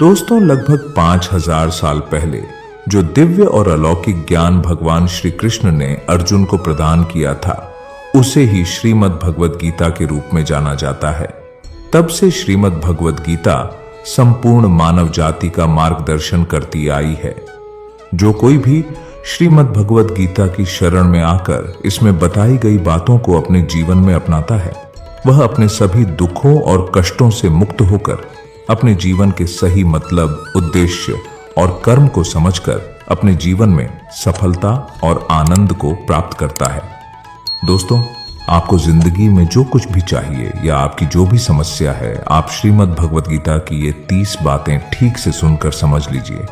दोस्तों, लगभग 5000 साल पहले जो दिव्य और अलौकिक ज्ञान भगवान श्री कृष्ण ने अर्जुन को प्रदान किया था, उसे ही श्रीमद् भगवद गीता के रूप में जाना जाता है। तब से श्रीमद् भगवद गीता संपूर्ण मानव जाति का मार्गदर्शन करती आई है। जो कोई भी श्रीमद् भगवद गीता की शरण में आकर इसमें बताई गई बातों को अपने जीवन में अपनाता है, वह अपने सभी दुखों और कष्टों से मुक्त होकर अपने जीवन के सही मतलब, उद्देश्य और कर्म को समझकर अपने जीवन में सफलता और आनंद को प्राप्त करता है। दोस्तों, आपको जिंदगी में जो कुछ भी चाहिए या आपकी जो भी समस्या है, आप श्रीमद् भगवद गीता की ये 30 बातें ठीक से सुनकर समझ लीजिए।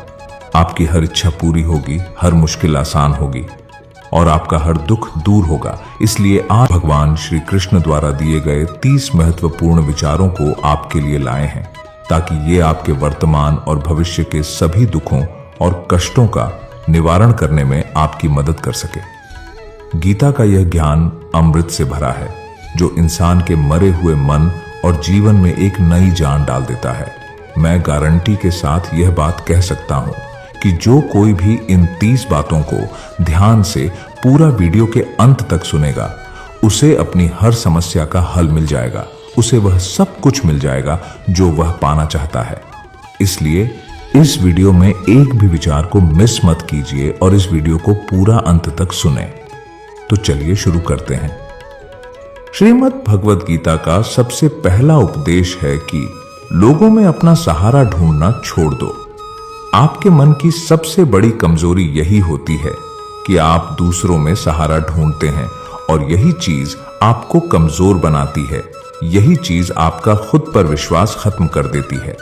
आपकी हर इच्छा पूरी होगी, हर मुश्किल आसान होगी और आपका हर दुख दूर होगा। इसलिए आज भगवान श्री कृष्ण द्वारा दिए गए 30 महत्वपूर्ण विचारों को आपके लिए लाए हैं, ताकि ये आपके वर्तमान और भविष्य के सभी दुखों और कष्टों का निवारण करने में आपकी मदद कर सके। गीता का यह ज्ञान अमृत से भरा है, जो इंसान के मरे हुए मन और जीवन में एक नई जान डाल देता है। मैं गारंटी के साथ यह बात कह सकता हूं कि जो कोई भी इन 30 बातों को ध्यान से पूरा वीडियो के अंत तक सुनेगा, उसे अपनी हर समस्या का हल मिल जाएगा, उसे वह सब कुछ मिल जाएगा जो वह पाना चाहता है। इसलिए इस वीडियो में एक भी विचार को मिस मत कीजिए और इस वीडियो को पूरा अंत तक सुने। तो चलिए शुरू करते हैं। श्रीमद् भगवद गीता का सबसे पहला उपदेश है कि लोगों में अपना सहारा ढूंढना छोड़ दो। आपके मन की सबसे बड़ी कमजोरी यही होती है कि आप दूसरों में सहारा ढूंढते हैं और यही चीज आपको कमजोर बनाती है। यही चीज आपका खुद पर विश्वास खत्म कर देती है।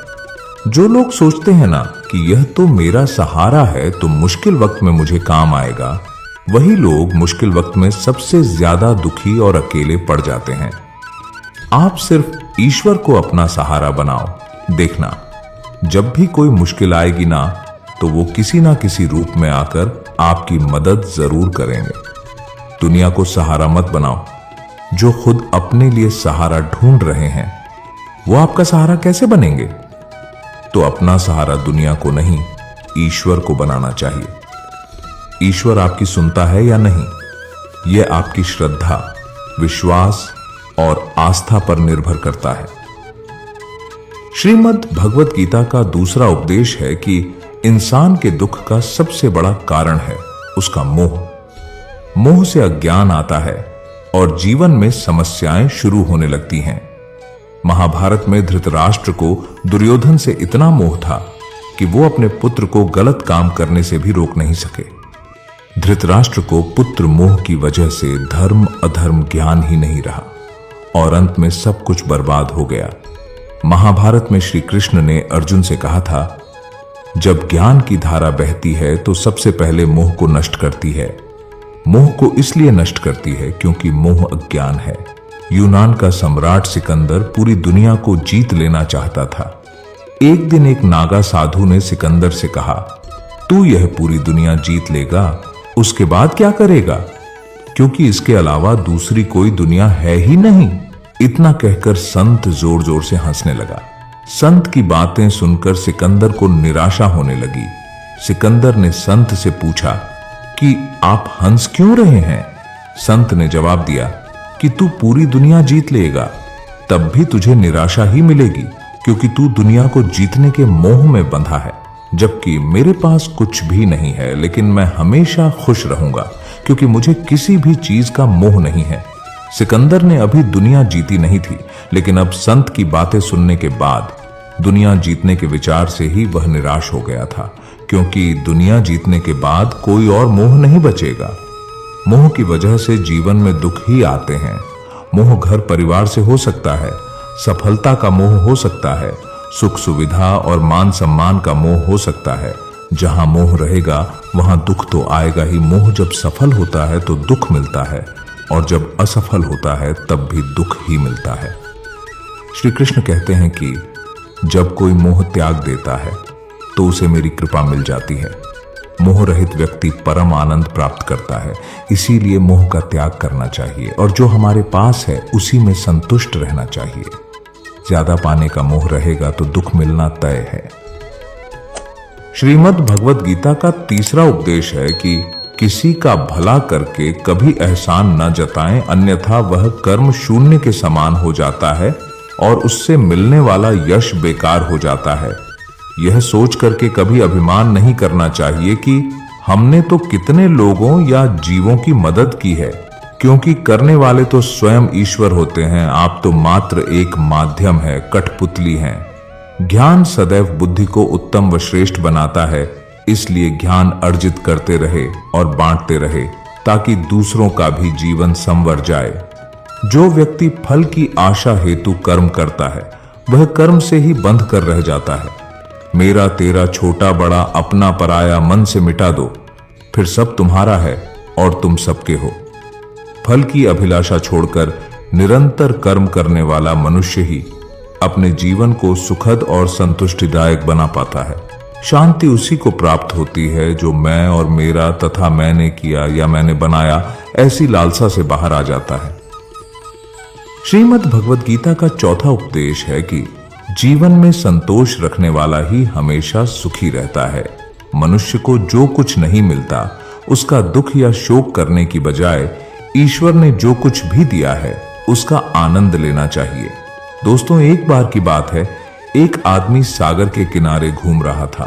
जो लोग सोचते हैं ना कि यह तो मेरा सहारा है, तो मुश्किल वक्त में मुझे काम आएगा, वही लोग मुश्किल वक्त में सबसे ज्यादा दुखी और अकेले पड़ जाते हैं। आप सिर्फ ईश्वर को अपना सहारा बनाओ। देखना, जब भी कोई मुश्किल आएगी ना, तो वो किसी ना किसी रूप में आकर आपकी मदद जरूर करेंगे। दुनिया को सहारा मत बनाओ। जो खुद अपने लिए सहारा ढूंढ रहे हैं, वो आपका सहारा कैसे बनेंगे? तो अपना सहारा दुनिया को नहीं, ईश्वर को बनाना चाहिए। ईश्वर आपकी सुनता है या नहीं, यह आपकी श्रद्धा, विश्वास और आस्था पर निर्भर करता है। श्रीमद् भगवद गीता का दूसरा उपदेश है कि इंसान के दुख का सबसे बड़ा कारण है उसका मोह। मोह से अज्ञान आता है और जीवन में समस्याएं शुरू होने लगती हैं। महाभारत में धृतराष्ट्र को दुर्योधन से इतना मोह था कि वो अपने पुत्र को गलत काम करने से भी रोक नहीं सके। धृतराष्ट्र को पुत्र मोह की वजह से धर्म अधर्म ज्ञान ही नहीं रहा और अंत में सब कुछ बर्बाद हो गया। महाभारत में श्री कृष्ण ने अर्जुन से कहा था, जब ज्ञान की धारा बहती है तो सबसे पहले मोह को नष्ट करती है। मोह को इसलिए नष्ट करती है क्योंकि मोह अज्ञान है। यूनान का सम्राट सिकंदर पूरी दुनिया को जीत लेना चाहता था। एक दिन एक नागा साधु ने सिकंदर से कहा, तू यह पूरी दुनिया जीत लेगा, उसके बाद क्या करेगा? क्योंकि इसके अलावा दूसरी कोई दुनिया है ही नहीं। इतना कहकर संत जोर जोर से हंसने लगा। संत की बातें सुनकर सिकंदर को निराशा होने लगी। सिकंदर ने संत से पूछा कि आप हंस क्यों रहे हैं? संत ने जवाब दिया कि तू पूरी दुनिया जीत लेगा, तब भी तुझे निराशा ही मिलेगी, क्योंकि तू दुनिया को जीतने के मोह में बंधा है। जबकि मेरे पास कुछ भी नहीं है, लेकिन मैं हमेशा खुश रहूंगा, क्योंकि मुझे किसी भी चीज का मोह नहीं है। सिकंदर ने अभी दुनिया जीती नहीं थी, लेकिन अब संत की बातें सुनने के बाद दुनिया जीतने के विचार से ही वह निराश हो गया था, क्योंकि दुनिया जीतने के बाद कोई और मोह नहीं बचेगा। मोह की वजह से जीवन में दुख ही आते हैं। मोह घर परिवार से हो सकता है, सफलता का मोह हो सकता है, सुख सुविधा और मान सम्मान का मोह हो सकता है। जहां मोह रहेगा वहां दुख तो आएगा ही। मोह जब सफल होता है तो दुख मिलता है, और जब असफल होता है तब भी दुख ही मिलता है। श्री कृष्ण कहते हैं कि जब कोई मोह त्याग देता है तो उसे मेरी कृपा मिल जाती है। मोह रहित व्यक्ति परम आनंद प्राप्त करता है। इसीलिए मोह का त्याग करना चाहिए और जो हमारे पास है उसी में संतुष्ट रहना चाहिए। ज्यादा पाने का मोह रहेगा तो दुख मिलना तय है। श्रीमद् भगवद गीता का तीसरा उपदेश है कि किसी का भला करके कभी एहसान न जताएं, अन्यथा वह कर्म शून्य के समान हो जाता है और उससे मिलने वाला यश बेकार हो जाता है। यह सोच करके कभी अभिमान नहीं करना चाहिए कि हमने तो कितने लोगों या जीवों की मदद की है, क्योंकि करने वाले तो स्वयं ईश्वर होते हैं। आप तो मात्र एक माध्यम है, कठपुतली हैं। ज्ञान सदैव बुद्धि को उत्तम व श्रेष्ठ बनाता है, इसलिए ज्ञान अर्जित करते रहे और बांटते रहे ताकि दूसरों का भी जीवन संवर जाए। जो व्यक्ति फल की आशा हेतु कर्म करता है वह कर्म से ही बंध कर रह जाता है। मेरा तेरा छोटा बड़ा अपना पराया मन से मिटा दो, फिर सब तुम्हारा है और तुम सबके हो। फल की अभिलाषा छोड़कर निरंतर कर्म करने वाला मनुष्य ही अपने जीवन को सुखद और संतुष्टिदायक बना पाता है। शांति उसी को प्राप्त होती है जो मैं और मेरा तथा मैंने किया या मैंने बनाया ऐसी लालसा से बाहर आ जाता है। श्रीमद् भगवद गीता का चौथा उपदेश है कि जीवन में संतोष रखने वाला ही हमेशा सुखी रहता है। मनुष्य को जो कुछ नहीं मिलता उसका दुख या शोक करने की बजाय ईश्वर ने जो कुछ भी दिया है उसका आनंद लेना चाहिए। दोस्तों, एक बार की बात है, एक आदमी सागर के किनारे घूम रहा था।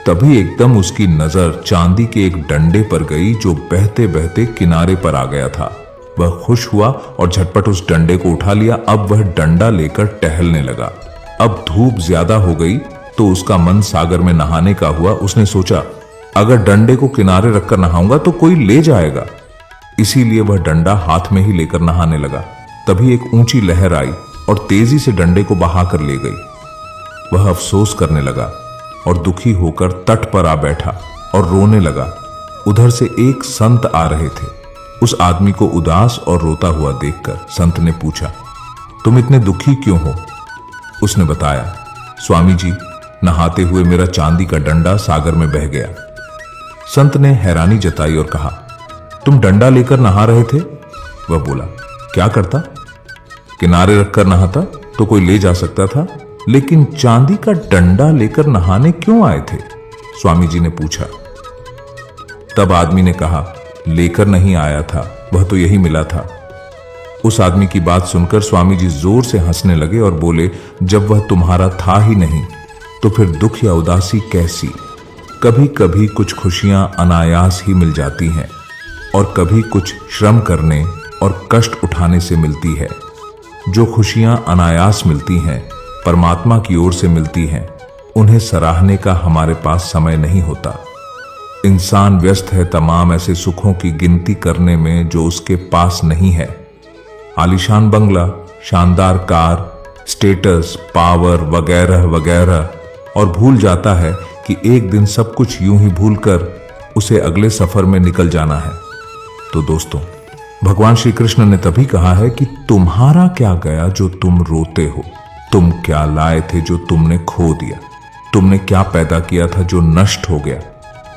तभी एकदम उसकी नजर चांदी के एक डंडे पर गई जो बहते बहते किनारे पर आ गया था। वह खुश हुआ और झटपट उस डंडे को उठा लिया। अब वह डंडा लेकर टहलने लगा। अब धूप ज्यादा हो गई तो उसका मन सागर में नहाने का हुआ। उसने सोचा, अगर डंडे को किनारे रखकर नहाऊंगा तो कोई ले जाएगा, इसीलिए वह डंडा हाथ में ही लेकर नहाने लगा। तभी एक ऊंची लहर आई और तेजी से डंडे को बहाकर ले गई। वह अफसोस करने लगा और दुखी होकर तट पर आ बैठा और रोने लगा। उधर से एक संत आ रहे थे। उस आदमी को उदास और रोता हुआ देखकर संत ने पूछा, तुम इतने दुखी क्यों हो? उसने बताया, स्वामी जी, नहाते हुए मेरा चांदी का डंडा सागर में बह गया। संत ने हैरानी जताई और कहा, तुम डंडा लेकर नहा रहे थे? वह बोला, क्या करता? किनारे रखकर नहाता तो कोई ले जा सकता था, लेकिन चांदी का डंडा लेकर नहाने क्यों आए थे? स्वामी जी ने पूछा। तब आदमी ने कहा, लेकर नहीं आया था, वह तो यही मिला था। उस आदमी की बात सुनकर स्वामी जी जोर से हंसने लगे और बोले, जब वह तुम्हारा था ही नहीं तो फिर दुख या उदासी कैसी? कभी कभी कुछ खुशियां अनायास ही मिल जाती हैं और कभी कुछ श्रम करने और कष्ट उठाने से मिलती है। जो खुशियां अनायास मिलती हैं, परमात्मा की ओर से मिलती हैं, उन्हें सराहने का हमारे पास समय नहीं होता। इंसान व्यस्त है तमाम ऐसे सुखों की गिनती करने में जो उसके पास नहीं है। आलीशान बंगला, शानदार कार, स्टेटस, पावर वगैरह वगैरह, और भूल जाता है कि एक दिन सब कुछ यूं ही भूलकर उसे अगले सफर में निकल जाना है। तो दोस्तों, भगवान श्री कृष्ण ने तभी कहा है कि तुम्हारा क्या गया जो तुम रोते हो? तुम क्या लाए थे जो तुमने खो दिया? तुमने क्या पैदा किया था जो नष्ट हो गया?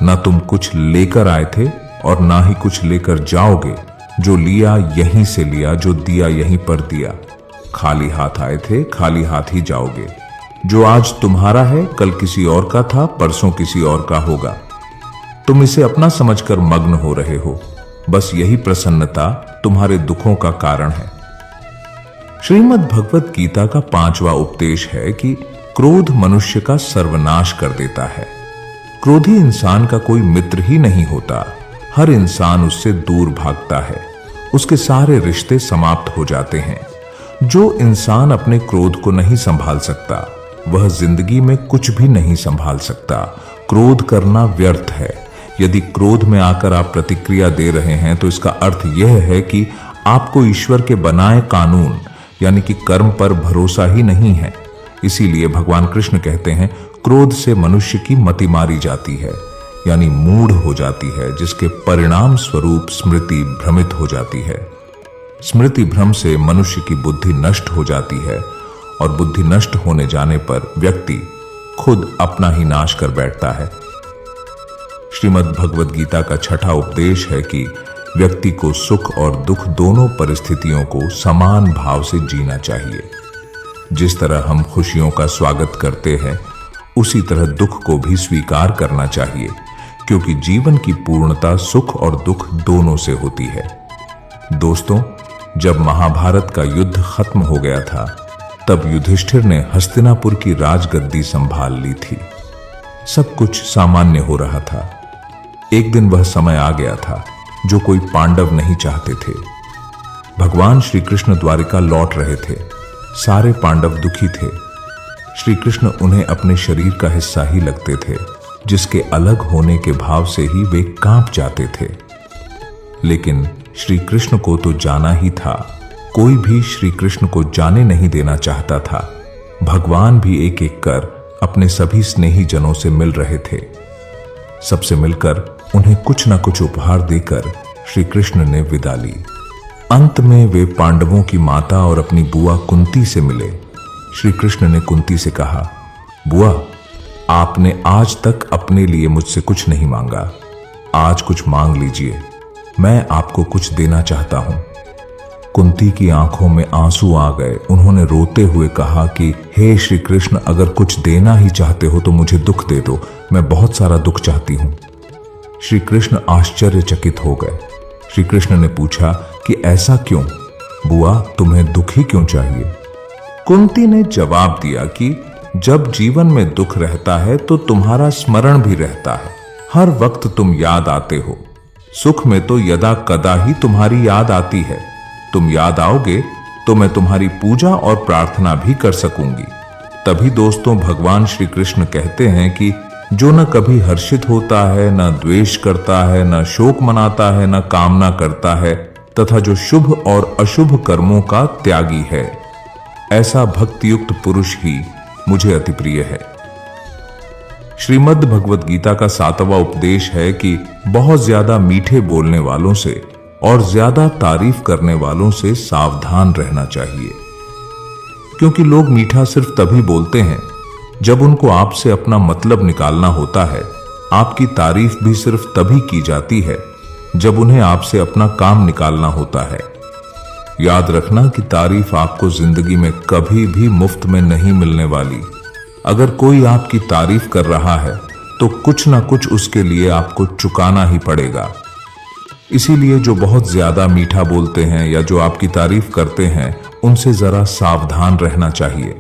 ना तुम कुछ लेकर आए थे और ना ही कुछ लेकर जाओगे। जो लिया यहीं से लिया, जो दिया यहीं पर दिया। खाली हाथ आए थे, खाली हाथ ही जाओगे। जो आज तुम्हारा है कल किसी और का था, परसों किसी और का होगा। तुम इसे अपना समझकर मग्न हो रहे हो। बस यही प्रसन्नता तुम्हारे दुखों का कारण है। श्रीमद् भगवद गीता का 5वां उपदेश है कि क्रोध मनुष्य का सर्वनाश कर देता है। क्रोधी इंसान का कोई मित्र ही नहीं होता। हर इंसान उससे दूर भागता है। उसके सारे रिश्ते समाप्त हो जाते हैं। जो इंसान अपने क्रोध को नहीं संभाल सकता वह जिंदगी में कुछ भी नहीं संभाल सकता। क्रोध करना व्यर्थ है। यदि क्रोध में आकर आप प्रतिक्रिया दे रहे हैं तो इसका अर्थ यह है कि आपको ईश्वर के बनाए कानून यानी कि कर्म पर भरोसा ही नहीं है। इसीलिए भगवान कृष्ण कहते हैं, क्रोध से मनुष्य की मति मारी जाती है, यानी मूढ़ हो जाती है, जिसके परिणाम स्वरूप स्मृति भ्रमित हो जाती है। स्मृति भ्रम से मनुष्य की बुद्धि नष्ट हो जाती है और बुद्धि नष्ट होने जाने पर व्यक्ति खुद अपना ही नाश कर बैठता है। श्रीमद् भगवद गीता का 6वां उपदेश है कि व्यक्ति को सुख और दुख दोनों परिस्थितियों को समान भाव से जीना चाहिए। जिस तरह हम खुशियों का स्वागत करते हैं उसी तरह दुख को भी स्वीकार करना चाहिए, क्योंकि जीवन की पूर्णता सुख और दुख दोनों से होती है। दोस्तों, जब महाभारत का युद्ध खत्म हो गया था, तब युधिष्ठिर ने हस्तिनापुर की राजगद्दी संभाल ली थी। सब कुछ सामान्य हो रहा था। एक दिन वह समय आ गया था जो कोई पांडव नहीं चाहते थे। भगवान श्री कृष्ण द्वारिका लौट रहे थे। सारे पांडव दुखी थे। श्री कृष्ण उन्हें अपने शरीर का हिस्सा ही लगते थे, जिसके अलग होने के भाव से ही वे कांप जाते थे। लेकिन श्री कृष्ण को तो जाना ही था। कोई भी श्री कृष्ण को जाने नहीं देना चाहता था। भगवान भी एक एक कर अपने सभी स्नेही जनों से मिल रहे थे। सबसे मिलकर उन्हें कुछ न कुछ उपहार देकर श्री कृष्ण ने विदा ली। अंत में वे पांडवों की माता और अपनी बुआ कुंती से मिले। श्री कृष्ण ने कुंती से कहा, बुआ, आपने आज तक अपने लिए मुझसे कुछ नहीं मांगा। आज कुछ मांग लीजिए, मैं आपको कुछ देना चाहता हूं। कुंती की आंखों में आंसू आ गए। उन्होंने रोते हुए कहा कि हे श्री कृष्ण, अगर कुछ देना ही चाहते हो तो मुझे दुख दे दो। मैं बहुत सारा दुख चाहती हूं। श्री कृष्ण आश्चर्यचकित हो गए। श्री कृष्ण ने पूछा कि ऐसा क्यों? बुआ, तुम्हें दुख ही क्यों चाहिए? कुंती ने जवाब दिया कि जब जीवन में दुख रहता है तो तुम्हारा स्मरण भी रहता है। हर वक्त तुम याद आते हो। सुख में तो यदा कदा ही तुम्हारी याद आती है। तुम याद आओगे तो मैं तुम्हारी पूजा और प्रार्थना भी कर सकूंगी। तभी दोस्तों, भगवान श्री कृष्ण कहते हैं कि जो न कभी हर्षित होता है, न द्वेष करता है, न शोक मनाता है, न कामना करता है, तथा जो शुभ और अशुभ कर्मों का त्यागी है, ऐसा भक्तियुक्त पुरुष ही मुझे अति प्रिय है। श्रीमद् भगवद गीता का 7वां उपदेश है कि बहुत ज्यादा मीठे बोलने वालों से और ज्यादा तारीफ करने वालों से सावधान रहना चाहिए, क्योंकि लोग मीठा सिर्फ तभी बोलते हैं जब उनको आपसे अपना मतलब निकालना होता है। आपकी तारीफ भी सिर्फ तभी की जाती है जब उन्हें आपसे अपना काम निकालना होता है। याद रखना कि तारीफ आपको जिंदगी में कभी भी मुफ्त में नहीं मिलने वाली। अगर कोई आपकी तारीफ कर रहा है तो कुछ ना कुछ उसके लिए आपको चुकाना ही पड़ेगा। इसीलिए जो बहुत ज्यादा मीठा बोलते हैं या जो आपकी तारीफ करते हैं, उनसे जरा सावधान रहना चाहिए।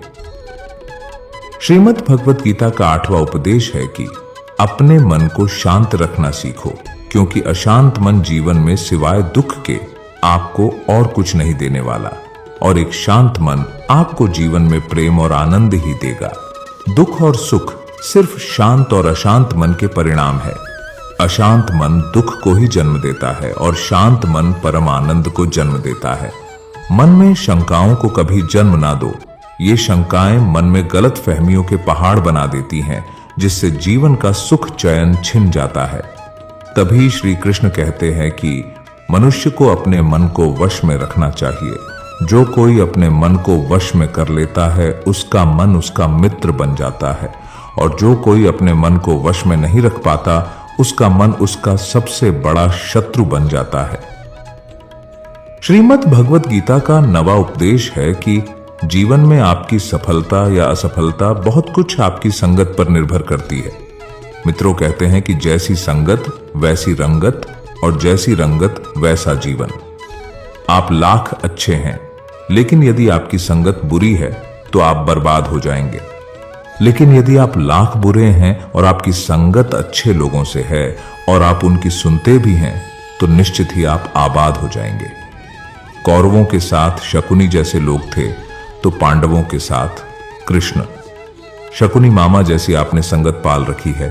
श्रीमद् भगवद गीता का 8वां उपदेश है कि अपने मन को शांत रखना सीखो, क्योंकि अशांत मन जीवन में सिवाय दुख के आपको और कुछ नहीं देने वाला, और एक शांत मन आपको जीवन में प्रेम और आनंद ही देगा। दुख और सुख सिर्फ शांत और अशांत मन के परिणाम है। अशांत मन दुख को ही जन्म देता है और शांत मन परम आनंद को जन्म देता है। मन में शंकाओं को कभी जन्म ना दो। ये शंकाएं मन में गलत फहमियों के पहाड़ बना देती हैं, जिससे जीवन का सुख चैन छिन जाता है। तभी श्री कृष्ण कहते हैं कि मनुष्य को अपने मन को वश में रखना चाहिए। जो कोई अपने मन को वश में कर लेता है, उसका मन उसका मित्र बन जाता है, और जो कोई अपने मन को वश में नहीं रख पाता, उसका मन उसका सबसे बड़ा शत्रु बन जाता है। श्रीमद् भगवद गीता का 9वां उपदेश है कि जीवन में आपकी सफलता या असफलता बहुत कुछ आपकी संगत पर निर्भर करती है। मित्रों कहते हैं कि जैसी संगत वैसी रंगत, और जैसी रंगत वैसा जीवन। आप लाख अच्छे हैं, लेकिन यदि आपकी संगत बुरी है तो आप बर्बाद हो जाएंगे। लेकिन यदि आप लाख बुरे हैं और आपकी संगत अच्छे लोगों से है और आप उनकी सुनते भी हैं, तो निश्चित ही आप आबाद हो जाएंगे। कौरवों के साथ शकुनी जैसे लोग थे तो पांडवों के साथ कृष्ण। शकुनी मामा जैसी आपने संगत पाल रखी है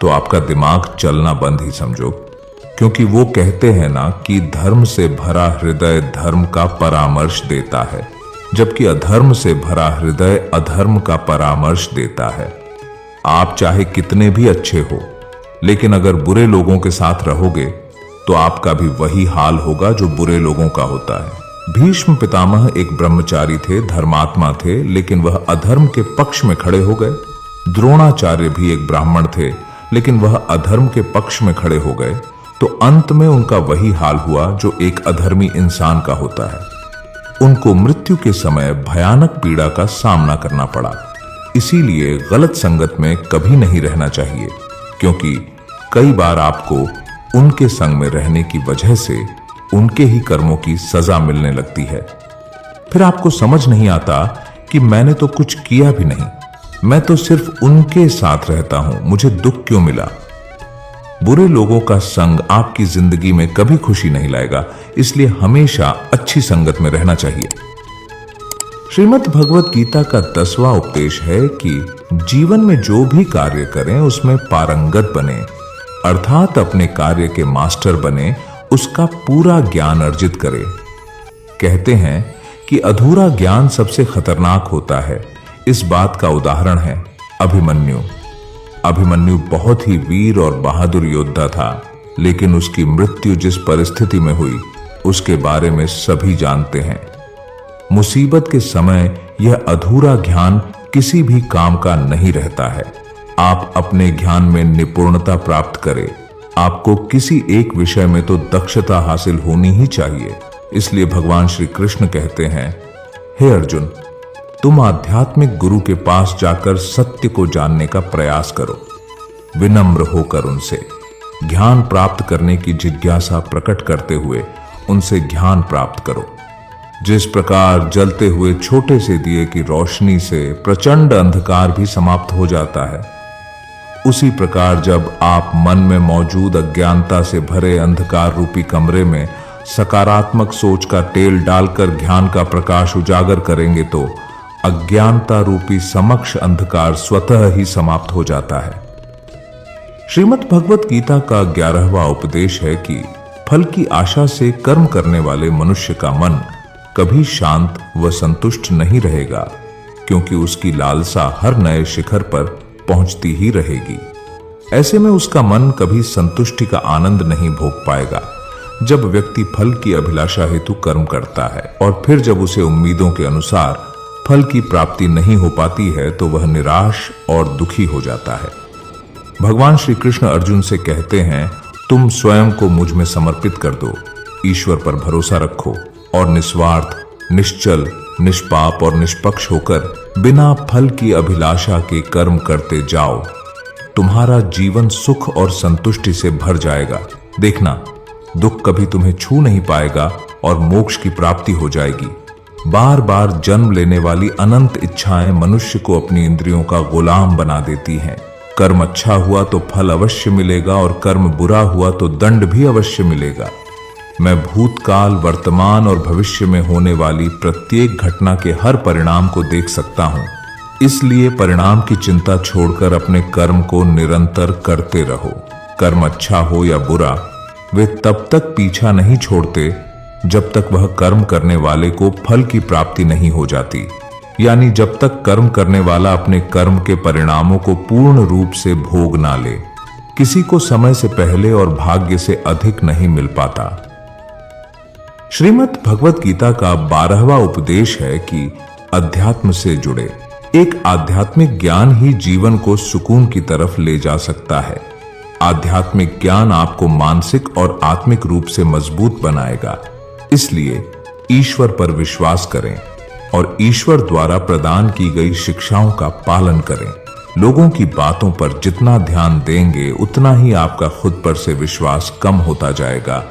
तो आपका दिमाग चलना बंद ही समझो, क्योंकि वो कहते हैं ना कि धर्म से भरा हृदय धर्म का परामर्श देता है, जबकि अधर्म से भरा हृदय अधर्म का परामर्श देता है। आप चाहे कितने भी अच्छे हो, लेकिन अगर बुरे लोगों के साथ रहोगे तो आपका भी वही हाल होगा जो बुरे लोगों का होता है। भीष्म पितामह एक ब्रह्मचारी थे, धर्मात्मा थे, लेकिन वह अधर्म के पक्ष में खड़े हो गए। द्रोणाचार्य भी एक ब्राह्मण थे, लेकिन वह अधर्म के पक्ष में खड़े हो गए, तो अंत में उनका वही हाल हुआ जो एक अधर्मी इंसान का होता है। उनको मृत्यु के समय भयानक पीड़ा का सामना करना पड़ा। इसीलिए गलत संगत में कभी नहीं रहना चाहिए, क्योंकि कई बार आपको उनके संग में रहने की वजह से उनके ही कर्मों की सजा मिलने लगती है। फिर आपको समझ नहीं आता कि मैंने तो कुछ किया भी नहीं, मैं तो सिर्फ उनके साथ रहता हूं, मुझे दुख क्यों मिला। बुरे लोगों का संग आपकी जिंदगी में कभी खुशी नहीं लाएगा, इसलिए हमेशा अच्छी संगत में रहना चाहिए। श्रीमद् भगवत गीता का 10वां उपदेश है कि जीवन में जो भी कार्य करें उसमें पारंगत बने, अर्थात अपने कार्य के मास्टर बने, उसका पूरा ज्ञान अर्जित करें। कहते हैं कि अधूरा ज्ञान सबसे खतरनाक होता है। इस बात का उदाहरण है अभिमन्यु। अभिमन्यु बहुत ही वीर और बहादुर योद्धा था, लेकिन उसकी मृत्यु जिस परिस्थिति में हुई उसके बारे में सभी जानते हैं। मुसीबत के समय यह अधूरा ज्ञान किसी भी काम का नहीं रहता है। आप अपने ज्ञान में निपुणता प्राप्त करें। आपको किसी एक विषय में तो दक्षता हासिल होनी ही चाहिए। इसलिए भगवान श्री कृष्ण कहते हैं, हे अर्जुन, तुम आध्यात्मिक गुरु के पास जाकर सत्य को जानने का प्रयास करो। विनम्र होकर उनसे ज्ञान प्राप्त करने की जिज्ञासा प्रकट करते हुए उनसे ज्ञान प्राप्त करो। जिस प्रकार जलते हुए छोटे से दिए की रोशनी से प्रचंड अंधकार भी समाप्त हो जाता है, उसी प्रकार जब आप मन में मौजूद अज्ञानता से भरे अंधकार रूपी कमरे में सकारात्मक सोच का तेल डालकर ज्ञान का प्रकाश उजागर करेंगे तो अज्ञानता रूपी समक्ष अंधकार स्वतः ही समाप्त हो जाता है। श्रीमद् भगवत गीता का 11वां उपदेश है कि फल की आशा से कर्म करने वाले मनुष्य का मन कभी शांत व संतुष्ट नहीं रहेगा, क्योंकि उसकी लालसा हर नए शिखर पर पहुंचती ही रहेगी। ऐसे में उसका मन कभी संतुष्टि का आनंद नहीं भोग पाएगा। जब व्यक्ति फल की अभिलाषा हेतु कर्म करता है और फिर जब उसे उम्मीदों के अनुसार फल की प्राप्ति नहीं हो पाती है तो वह निराश और दुखी हो जाता है। भगवान श्री कृष्ण अर्जुन से कहते हैं, तुम स्वयं को मुझ में समर्पित कर दो, ईश्वर पर भरोसा रखो और निस्वार्थ, निश्चल, निष्पाप और निष्पक्ष होकर बिना फल की अभिलाषा के कर्म करते जाओ। तुम्हारा जीवन सुख और संतुष्टि से भर जाएगा। देखना, दुख कभी तुम्हें छू नहीं पाएगा और मोक्ष की प्राप्ति हो जाएगी। बार बार जन्म लेने वाली अनंत इच्छाएं मनुष्य को अपनी इंद्रियों का गुलाम बना देती हैं। कर्म अच्छा हुआ तो फल अवश्य मिलेगा और कर्म बुरा हुआ तो दंड भी अवश्य मिलेगा। मैं भूतकाल, वर्तमान और भविष्य में होने वाली प्रत्येक घटना के हर परिणाम को देख सकता हूं। इसलिए परिणाम की चिंता छोड़कर अपने कर्म को निरंतर करते रहो। कर्म अच्छा हो या बुरा, वे तब तक पीछा नहीं छोड़ते जब तक वह कर्म करने वाले को फल की प्राप्ति नहीं हो जाती, यानी जब तक कर्म करने वाला अपने कर्म के परिणामों को पूर्ण रूप से भोग ना ले। किसी को समय से पहले और भाग्य से अधिक नहीं मिल पाता। श्रीमद् भगवत गीता का 12वां उपदेश है कि अध्यात्म से जुड़े। एक आध्यात्मिक ज्ञान ही जीवन को सुकून की तरफ ले जा सकता है। आध्यात्मिक ज्ञान आपको मानसिक और आत्मिक रूप से मजबूत बनाएगा। इसलिए ईश्वर पर विश्वास करें और ईश्वर द्वारा प्रदान की गई शिक्षाओं का पालन करें। लोगों की बातों पर जितना ध्यान देंगे उतना ही आपका खुद पर से विश्वास कम होता जाएगा।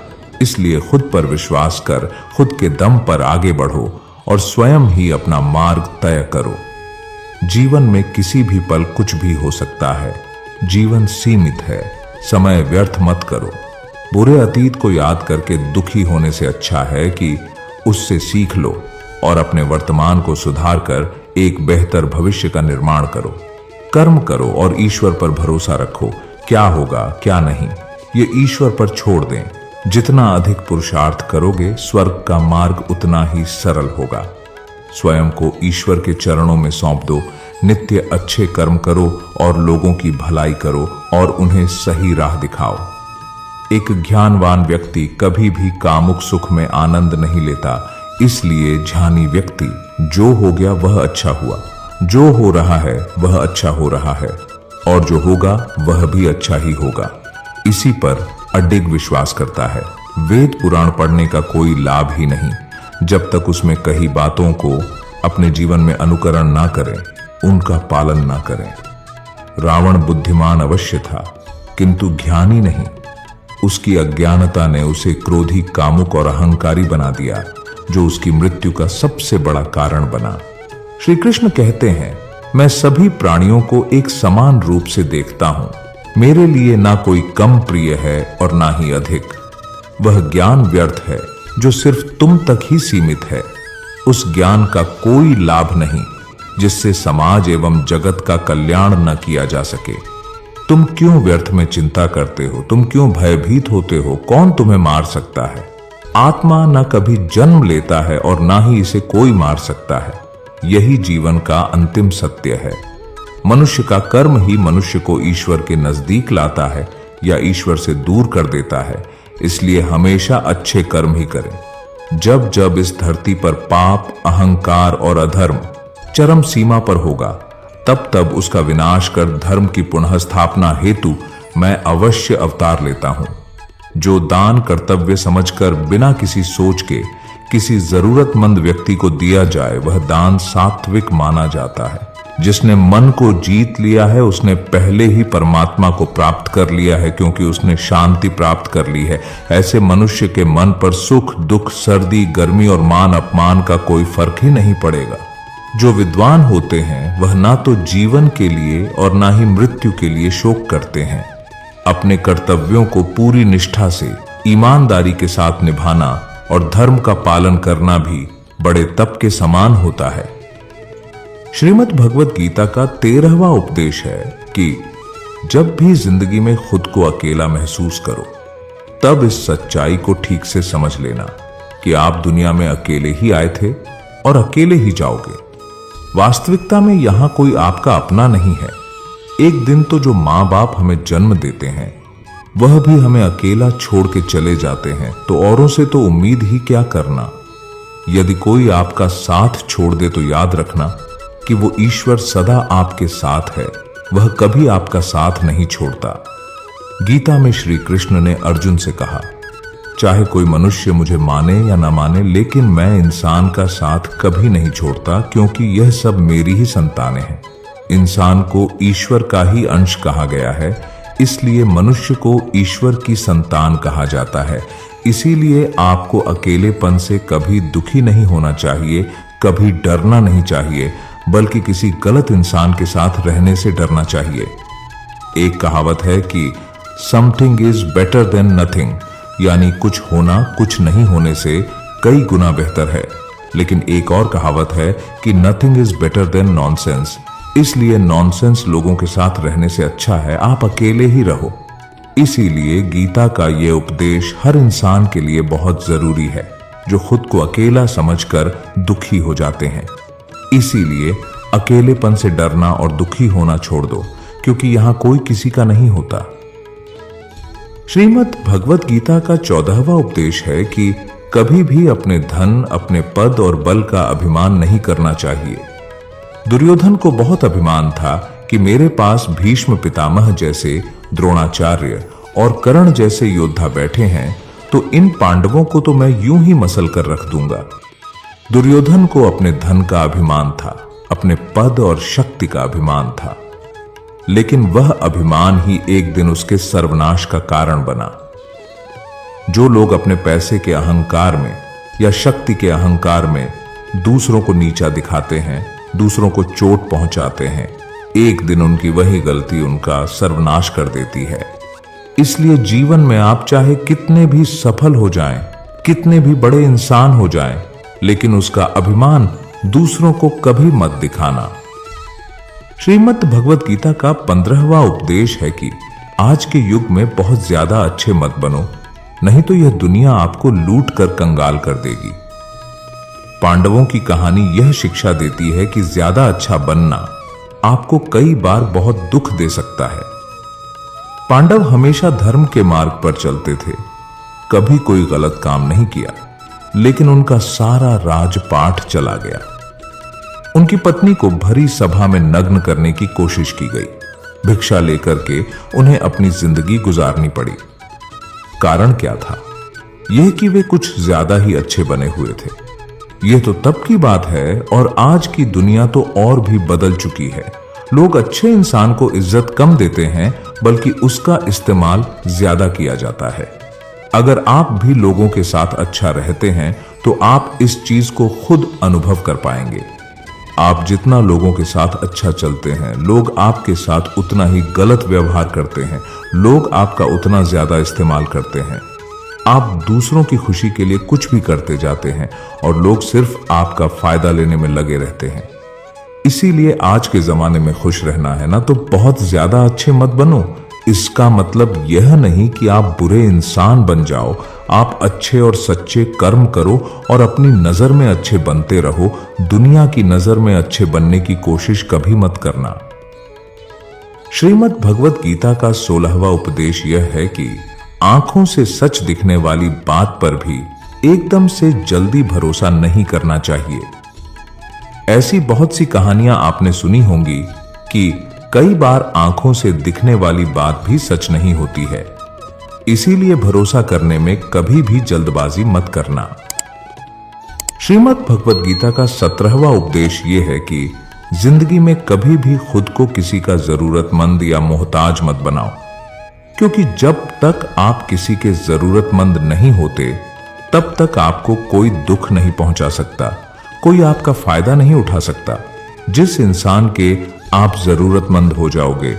इसलिए खुद पर विश्वास कर खुद के दम पर आगे बढ़ो और स्वयं ही अपना मार्ग तय करो। जीवन में किसी भी पल कुछ भी हो सकता है। जीवन सीमित है, समय व्यर्थ मत करो। बुरे अतीत को याद करके दुखी होने से अच्छा है कि उससे सीख लो और अपने वर्तमान को सुधार कर एक बेहतर भविष्य का निर्माण करो। कर्म करो और ईश्वर पर भरोसा रखो। क्या होगा क्या नहीं, ये ईश्वर पर छोड़ दें। जितना अधिक पुरुषार्थ करोगे, स्वर्ग का मार्ग उतना ही सरल होगा। स्वयं को ईश्वर के चरणों में सौंप दो। नित्य अच्छे कर्म करो और लोगों की भलाई करो और उन्हें सही राह दिखाओ। एक ज्ञानवान व्यक्ति कभी भी कामुक सुख में आनंद नहीं लेता। इसलिए ज्ञानी व्यक्ति जो हो गया वह अच्छा हुआ, जो हो रहा है वह अच्छा हो रहा है और जो होगा वह भी अच्छा ही होगा, इसी पर अडिग विश्वास करता है। वेद पुराण पढ़ने का कोई लाभ ही नहीं जब तक उसमें कही बातों को अपने जीवन में अनुकरण ना करें। उनका पालन ना करें। रावण बुद्धिमान अवश्य था, किंतु ज्ञानी नहीं। उसकी अज्ञानता ने उसे क्रोधी, कामुक और अहंकारी बना दिया, जो उसकी मृत्यु का सबसे बड़ा कारण बना। श्री कृष्ण कहते हैं, मैं सभी प्राणियों को एक समान रूप से देखता हूं। मेरे लिए ना कोई कम प्रिय है और ना ही अधिक। वह ज्ञान व्यर्थ है जो सिर्फ तुम तक ही सीमित है। उस ज्ञान का कोई लाभ नहीं जिससे समाज एवं जगत का कल्याण न किया जा सके। तुम क्यों व्यर्थ में चिंता करते हो? तुम क्यों भयभीत होते हो? कौन तुम्हें मार सकता है? आत्मा न कभी जन्म लेता है और ना ही इसे कोई मार सकता है। यही जीवन का अंतिम सत्य है। मनुष्य का कर्म ही मनुष्य को ईश्वर के नजदीक लाता है या ईश्वर से दूर कर देता है। इसलिए हमेशा अच्छे कर्म ही करें। जब जब इस धरती पर पाप, अहंकार और अधर्म चरम सीमा पर होगा, तब तब उसका विनाश कर धर्म की पुनः स्थापना हेतु मैं अवश्य अवतार लेता हूं। जो दान कर्तव्य समझकर बिना किसी सोच के किसी जरूरतमंद व्यक्ति को दिया जाए, वह दान सात्विक माना जाता है। जिसने मन को जीत लिया है, उसने पहले ही परमात्मा को प्राप्त कर लिया है, क्योंकि उसने शांति प्राप्त कर ली है। ऐसे मनुष्य के मन पर सुख, दुख, सर्दी, गर्मी और मान अपमान का कोई फर्क ही नहीं पड़ेगा। जो विद्वान होते हैं वह ना तो जीवन के लिए और ना ही मृत्यु के लिए शोक करते हैं। अपने कर्तव्यों को पूरी निष्ठा से, ईमानदारी के साथ निभाना और धर्म का पालन करना भी बड़े तप के समान होता है। श्रीमद् भगवत गीता का 13वां उपदेश है कि जब भी जिंदगी में खुद को अकेला महसूस करो, तब इस सच्चाई को ठीक से समझ लेना कि आप दुनिया में अकेले ही आए थे और अकेले ही जाओगे। वास्तविकता में यहां कोई आपका अपना नहीं है। एक दिन तो जो माँ बाप हमें जन्म देते हैं, वह भी हमें अकेला छोड़ के चले जाते हैं, तो औरों से तो उम्मीद ही क्या करना। यदि कोई आपका साथ छोड़ दे तो याद रखना कि वो ईश्वर सदा आपके साथ है। वह कभी आपका साथ नहीं छोड़ता। गीता में श्री कृष्ण ने अर्जुन से कहा, चाहे कोई मनुष्य मुझे माने या ना माने, लेकिन मैं इंसान का साथ कभी नहीं छोड़ता, क्योंकि यह सब मेरी ही संतानें हैं। इंसान को ईश्वर का ही अंश कहा गया है, इसलिए मनुष्य को ईश्वर की संतान कहा जाता है। इसीलिए आपको अकेलेपन से कभी दुखी नहीं होना चाहिए, कभी डरना नहीं चाहिए, बल्कि किसी गलत इंसान के साथ रहने से डरना चाहिए। एक कहावत है कि something is better than nothing, यानी कुछ होना कुछ नहीं होने से कई गुना बेहतर है। लेकिन एक और कहावत है कि nothing is better than nonsense. इसलिए नॉनसेंस लोगों के साथ रहने से अच्छा है आप अकेले ही रहो। इसीलिए गीता का ये उपदेश हर इंसान के लिए बहुत जरूरी है, जो खुद को अकेला समझकर दुखी हो जाते हैं। इसीलिए अकेलेपन से डरना और दुखी होना छोड़ दो, क्योंकि यहां कोई किसी का नहीं होता। श्रीमद् भगवत गीता का 14वां उपदेश है कि कभी भी अपने धन, अपने पद और बल का अभिमान नहीं करना चाहिए। दुर्योधन को बहुत अभिमान था कि मेरे पास भीष्म पितामह जैसे, द्रोणाचार्य और कर्ण जैसे योद्धा बैठे हैं, तो इन पांडवों को तो मैं यूं ही मसल कर रख दूंगा। दुर्योधन को अपने धन का अभिमान था, अपने पद और शक्ति का अभिमान था, लेकिन वह अभिमान ही एक दिन उसके सर्वनाश का कारण बना। जो लोग अपने पैसे के अहंकार में या शक्ति के अहंकार में दूसरों को नीचा दिखाते हैं, दूसरों को चोट पहुंचाते हैं, एक दिन उनकी वही गलती उनका सर्वनाश कर देती है। इसलिए जीवन में आप चाहे कितने भी सफल हो जाएं, कितने भी बड़े इंसान हो जाएं, लेकिन उसका अभिमान दूसरों को कभी मत दिखाना। श्रीमद् भगवत गीता का 15वां उपदेश है कि आज के युग में बहुत ज्यादा अच्छे मत बनो, नहीं तो यह दुनिया आपको लूट कर कंगाल कर देगी। पांडवों की कहानी यह शिक्षा देती है कि ज्यादा अच्छा बनना आपको कई बार बहुत दुख दे सकता है। पांडव हमेशा धर्म के मार्ग पर चलते थे, कभी कोई गलत काम नहीं किया, लेकिन उनका सारा राजपाट चला गया। उनकी पत्नी को भरी सभा में नग्न करने की कोशिश की गई। भिक्षा लेकर के उन्हें अपनी जिंदगी गुजारनी पड़ी। कारण क्या था? यह कि वे कुछ ज्यादा ही अच्छे बने हुए थे। यह तो तब की बात है, और आज की दुनिया तो और भी बदल चुकी है। लोग अच्छे इंसान को इज्जत कम देते हैं, बल्कि उसका इस्तेमाल ज्यादा किया जाता है। अगर आप भी लोगों के साथ अच्छा रहते हैं तो आप इस चीज को खुद अनुभव कर पाएंगे। आप जितना लोगों के साथ अच्छा चलते हैं, लोग आपके साथ उतना ही गलत व्यवहार करते हैं, लोग आपका उतना ज्यादा इस्तेमाल करते हैं। आप दूसरों की खुशी के लिए कुछ भी करते जाते हैं और लोग सिर्फ आपका फायदा लेने में लगे रहते हैं। इसीलिए आज के जमाने में खुश रहना है ना, तो बहुत ज्यादा अच्छे मत बनो। इसका मतलब यह नहीं कि आप बुरे इंसान बन जाओ। आप अच्छे और सच्चे कर्म करो और अपनी नजर में अच्छे बनते रहो। दुनिया की नजर में अच्छे बनने की कोशिश कभी मत करना। श्रीमद् भगवत गीता का 16वां उपदेश यह है कि आंखों से सच दिखने वाली बात पर भी एकदम से जल्दी भरोसा नहीं करना चाहिए। ऐसी बहुत सी कहानियां आपने सुनी होंगी कि कई बार आंखों से दिखने वाली बात भी सच नहीं होती है। इसीलिए भरोसा करने में कभी भी जल्दबाजी मत करना। श्रीमद् भगवत गीता का 17वां उपदेश यह है कि जिंदगी में कभी भी खुद को किसी का जरूरतमंद या मोहताज मत बनाओ, क्योंकि जब तक आप किसी के जरूरतमंद नहीं होते तब तक आपको कोई दुख नहीं पहुंचा सकता, कोई आपका फायदा नहीं उठा सकता। जिस इंसान के आप जरूरतमंद हो जाओगे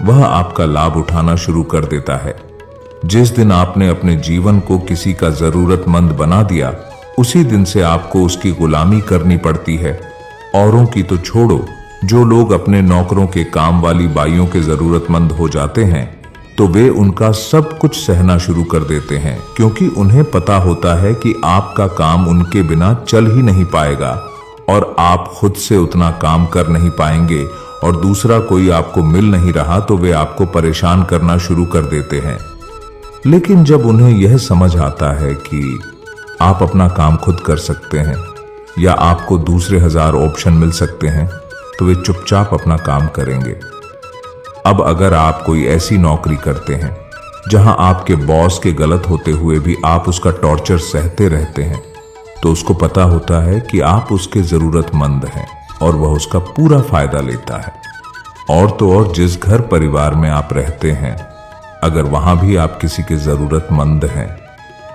वह आपका लाभ उठाना शुरू कर देता है। जिस दिन आपने अपने जीवन को किसी का जरूरतमंद बना दिया, उसी दिन से आपको उसकी गुलामी करनी पड़ती है। औरों की तो छोड़ो, जो लोग अपने नौकरों के काम वाली बाइयों के जरूरतमंद हो जाते हैं तो वे उनका सब कुछ सहना शुरू कर देते हैं, क्योंकि उन्हें पता होता है कि आपका काम उनके बिना चल ही नहीं पाएगा और आप खुद से उतना काम कर नहीं पाएंगे, और दूसरा कोई आपको मिल नहीं रहा तो वे आपको परेशान करना शुरू कर देते हैं। लेकिन जब उन्हें यह समझ आता है कि आप अपना काम खुद कर सकते हैं या आपको दूसरे 1000 ऑप्शन मिल सकते हैं, तो वे चुपचाप अपना काम करेंगे। अब अगर आप कोई ऐसी नौकरी करते हैं जहां आपके बॉस के गलत होते हुए भी आप उसका टॉर्चर सहते रहते हैं, तो उसको पता होता है कि आप उसके जरूरतमंद हैं और वह उसका पूरा फायदा लेता है। और तो और जिस घर परिवार में आप रहते हैं, अगर वहां भी आप किसी के जरूरतमंद हैं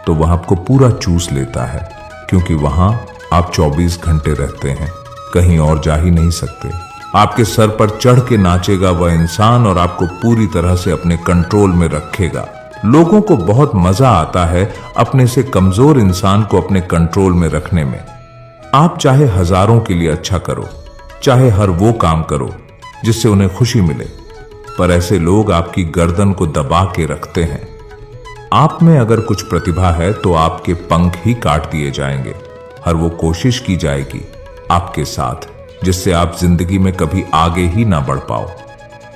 तो वह आपको पूरा चूस लेता है, क्योंकि वहां आप 24 घंटे रहते हैं, कहीं और जा ही नहीं सकते। आपके सर पर चढ़ के नाचेगा वह इंसान और आपको पूरी तरह से अपने कंट्रोल में रखेगा। लोगों को बहुत मजा आता है अपने से कमजोर इंसान को अपने कंट्रोल में रखने में। आप चाहे हजारों के लिए अच्छा करो, चाहे हर वो काम करो जिससे उन्हें खुशी मिले, पर ऐसे लोग आपकी गर्दन को दबा के रखते हैं। आप में अगर कुछ प्रतिभा है तो आपके पंख ही काट दिए जाएंगे। हर वो कोशिश की जाएगी आपके साथ जिससे आप जिंदगी में कभी आगे ही ना बढ़ पाओ।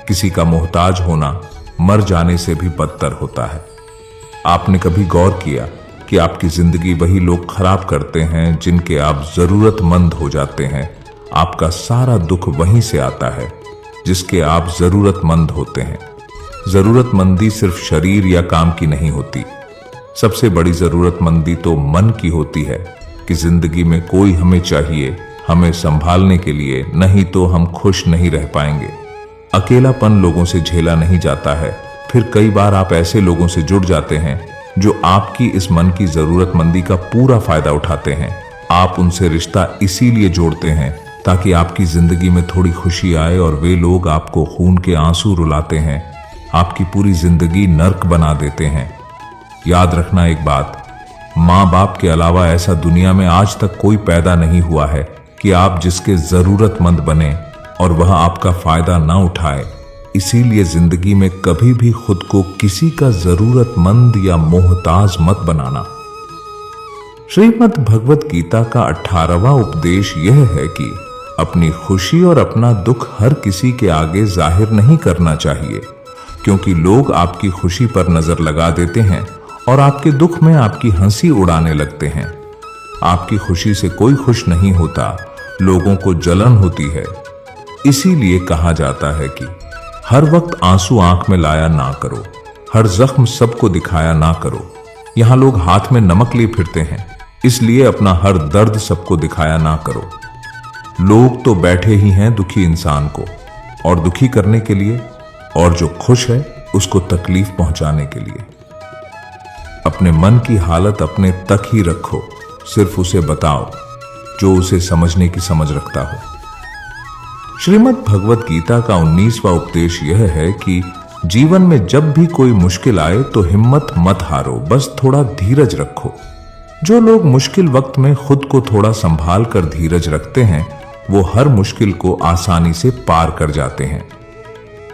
किसी का मोहताज होना मर जाने से भी बदतर होता है। आपने कभी गौर किया कि आपकी जिंदगी वही लोग खराब करते हैं जिनके आप जरूरतमंद हो जाते हैं। आपका सारा दुख वहीं से आता है जिसके आप जरूरतमंद होते हैं। जरूरतमंदी सिर्फ शरीर या काम की नहीं होती। सबसे बड़ी जरूरतमंदी तो मन की होती है कि जिंदगी में कोई हमें चाहिए, हमें संभालने के लिए, नहीं तो हम खुश नहीं रह पाएंगे। अकेलापन लोगों से झेला नहीं जाता है। फिर कई बार आप ऐसे लोगों से जुड़ जाते हैं जो आपकी इस मन की जरूरतमंदी का पूरा फायदा उठाते हैं। आप उनसे रिश्ता इसीलिए जोड़ते हैं ताकि आपकी जिंदगी में थोड़ी खुशी आए, और वे लोग आपको खून के आंसू रुलाते हैं, आपकी पूरी जिंदगी नर्क बना देते हैं। याद रखना एक बात, माँ बाप के अलावा ऐसा दुनिया में आज तक कोई पैदा नहीं हुआ है कि आप जिसके जरूरतमंद बने और वह आपका फायदा ना उठाए। इसीलिए जिंदगी में कभी भी खुद को किसी का जरूरतमंद या मोहताज मत बनाना। श्रीमद् भगवत गीता का 18वां उपदेश यह है कि अपनी खुशी और अपना दुख हर किसी के आगे जाहिर नहीं करना चाहिए, क्योंकि लोग आपकी खुशी पर नजर लगा देते हैं और आपके दुख में आपकी हंसी उड़ाने लगते हैं। आपकी खुशी से कोई खुश नहीं होता, लोगों को जलन होती है। इसीलिए कहा जाता है कि हर वक्त आंसू आंख में लाया ना करो, हर जख्म सबको दिखाया ना करो। यहां लोग हाथ में नमक लिए फिरते हैं, इसलिए अपना हर दर्द सबको दिखाया ना करो। लोग तो बैठे ही हैं दुखी इंसान को और दुखी करने के लिए, और जो खुश है उसको तकलीफ पहुंचाने के लिए। अपने मन की हालत अपने तक ही रखो, सिर्फ उसे बताओ जो उसे समझने की समझ रखता हो। श्रीमद् भगवत गीता का 19वां उपदेश यह है कि जीवन में जब भी कोई मुश्किल आए तो हिम्मत मत हारो, बस थोड़ा धीरज रखो। जो लोग मुश्किल वक्त में खुद को थोड़ा संभाल कर धीरज रखते हैं, वो हर मुश्किल को आसानी से पार कर जाते हैं।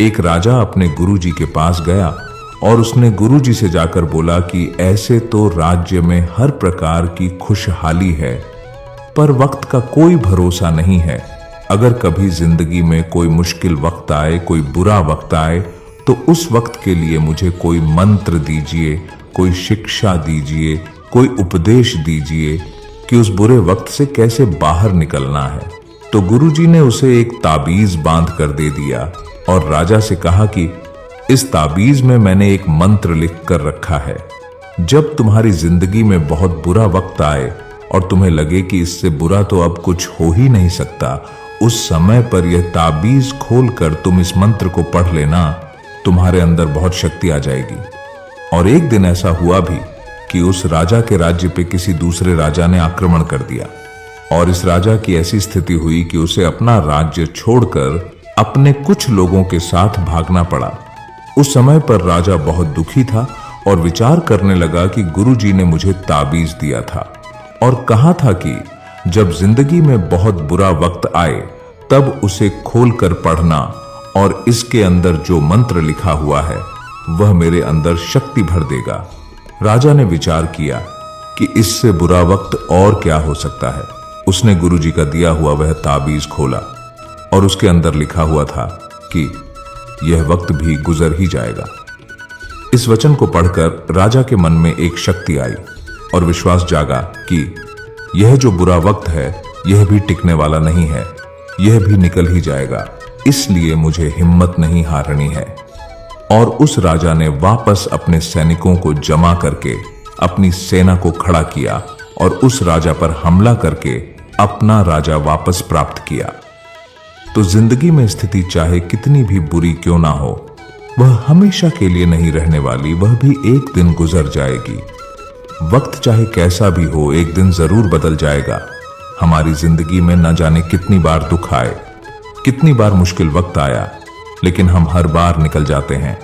एक राजा अपने गुरुजी के पास गया और उसने गुरुजी से जाकर बोला कि ऐसे तो राज्य में हर प्रकार की खुशहाली है, पर वक्त का कोई भरोसा नहीं है। अगर कभी जिंदगी में कोई मुश्किल वक्त आए, कोई बुरा वक्त आए, तो उस वक्त के लिए मुझे कोई मंत्र दीजिए, कोई शिक्षा दीजिए, कोई उपदेश दीजिए कि उस बुरे वक्त से कैसे बाहर निकलना है। तो गुरुजी ने उसे एक ताबीज बांध कर दे दिया और राजा से कहा कि इस ताबीज में मैंने एक मंत्र लिख कर रखा है। जब तुम्हारी जिंदगी में बहुत बुरा वक्त आए और तुम्हें लगे कि इससे बुरा तो अब कुछ हो ही नहीं सकता, उस समय पर यह ताबीज खोलकर तुम इस मंत्र को पढ़ लेना, तुम्हारे अंदर बहुत शक्ति आ जाएगी। और एक दिन ऐसा हुआ भी कि उस राजा के राज्य पे किसी दूसरे राजा ने आक्रमण कर दिया और इस राजा की ऐसी स्थिति हुई कि उसे अपना राज्य छोड़कर अपने कुछ लोगों के साथ भागना पड़ा। उस समय पर राजा बहुत दुखी था और विचार करने लगा कि गुरुजी ने मुझे ताबीज दिया था और कहा था कि जब जिंदगी में बहुत बुरा वक्त आए तब उसे खोलकर पढ़ना और इसके अंदर जो मंत्र लिखा हुआ है वह मेरे अंदर शक्ति भर देगा। राजा ने विचार किया कि इससे बुरा वक्त और क्या हो सकता है। उसने गुरुजी का दिया हुआ वह ताबीज खोला और उसके अंदर लिखा हुआ था कि यह वक्त भी गुजर ही जाएगा। इस वचन को पढ़कर राजा के मन में एक शक्ति आई और विश्वास जागा कि यह जो बुरा वक्त है यह भी टिकने वाला नहीं है, यह भी निकल ही जाएगा, इसलिए मुझे हिम्मत नहीं हारनी है। और उस राजा ने वापस अपने सैनिकों को जमा करके अपनी सेना को खड़ा किया और उस राजा पर हमला करके अपना राजा वापस प्राप्त किया। तो जिंदगी में स्थिति चाहे कितनी भी बुरी क्यों ना हो, वह हमेशा के लिए नहीं रहने वाली, वह भी एक दिन गुजर जाएगी। वक्त चाहे कैसा भी हो, एक दिन जरूर बदल जाएगा। हमारी जिंदगी में न जाने कितनी बार दुख आए, कितनी बार मुश्किल वक्त आया, लेकिन हम हर बार निकल जाते हैं।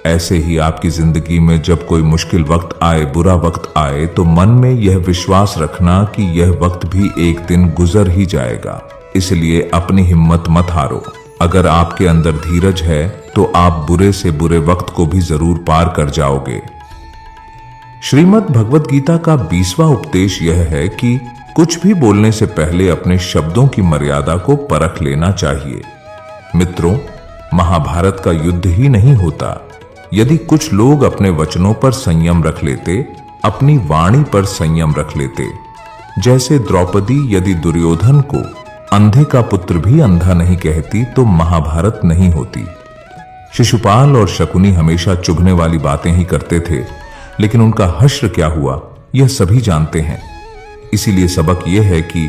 ऐसे ही आपकी जिंदगी में जब कोई मुश्किल वक्त आए, बुरा वक्त आए, तो मन में यह विश्वास रखना कि यह वक्त भी एक दिन गुजर ही जाएगा। इसलिए अपनी हिम्मत मत हारो। अगर आपके अंदर धीरज है तो आप बुरे से बुरे वक्त को भी जरूर पार कर जाओगे। श्रीमद् भगवत गीता का 20वां उपदेश यह है कि कुछ भी बोलने से पहले अपने शब्दों की मर्यादा को परख लेना चाहिए। मित्रों, महाभारत का युद्ध ही नहीं होता यदि कुछ लोग अपने वचनों पर संयम रख लेते, अपनी वाणी पर संयम रख लेते। जैसे द्रौपदी यदि दुर्योधन को अंधे का पुत्र भी अंधा नहीं कहती तो महाभारत नहीं होती। शिशुपाल और शकुनी हमेशा चुभने वाली बातें ही करते थे, लेकिन उनका हश्र क्या हुआ यह सभी जानते हैं। इसीलिए सबक यह है कि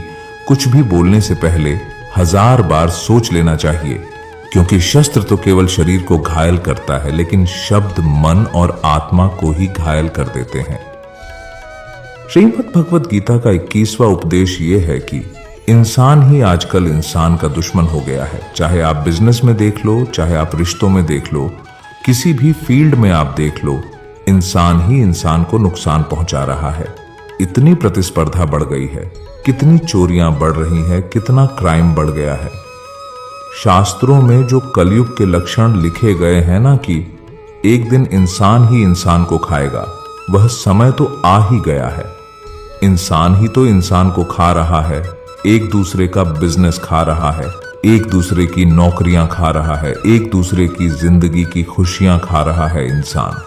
कुछ भी बोलने से पहले 1000 बार सोच लेना चाहिए, क्योंकि शस्त्र तो केवल शरीर को घायल करता है, लेकिन शब्द मन और आत्मा को ही घायल कर देते हैं। श्रीमद् भगवत गीता का 21वां उपदेश यह है कि इंसान ही आजकल इंसान का दुश्मन हो गया है। चाहे आप बिजनेस में देख लो, चाहे आप रिश्तों में देख लो, किसी भी फील्ड में आप देख लो, इंसान ही इंसान को नुकसान पहुंचा रहा है। इतनी प्रतिस्पर्धा बढ़ गई है, कितनी चोरियां बढ़ रही हैं, कितना क्राइम बढ़ गया है। शास्त्रों में जो कलयुग के लक्षण लिखे गए हैं ना कि एक दिन इंसान ही इंसान को खाएगा, वह समय तो आ ही गया है। इंसान ही तो इंसान को खा रहा है, एक दूसरे का बिजनेस खा रहा है, एक दूसरे की नौकरियां खा रहा है, एक दूसरे की जिंदगी की खुशियां खा रहा है। इंसान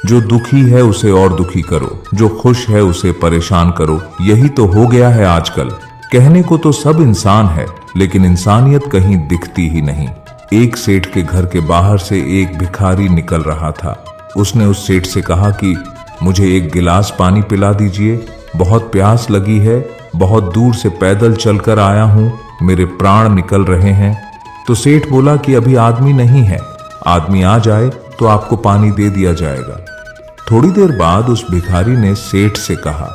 जो दुखी है उसे और दुखी करो, जो खुश है उसे परेशान करो, यही तो हो गया है आजकल। कहने को तो सब इंसान है, लेकिन इंसानियत कहीं दिखती ही नहीं। एक सेठ के घर के बाहर से एक भिखारी निकल रहा था। उसने उस सेठ से कहा कि मुझे एक गिलास पानी पिला दीजिए। बहुत प्यास लगी है, बहुत दूर से पैदल चलकर आया हूं, मेरे प्राण निकल रहे हैं। तो सेठ बोला कि अभी आदमी नहीं है, आदमी आ जाए तो आपको पानी दे दिया जाएगा। थोड़ी देर बाद उस भिखारी ने सेठ से कहा,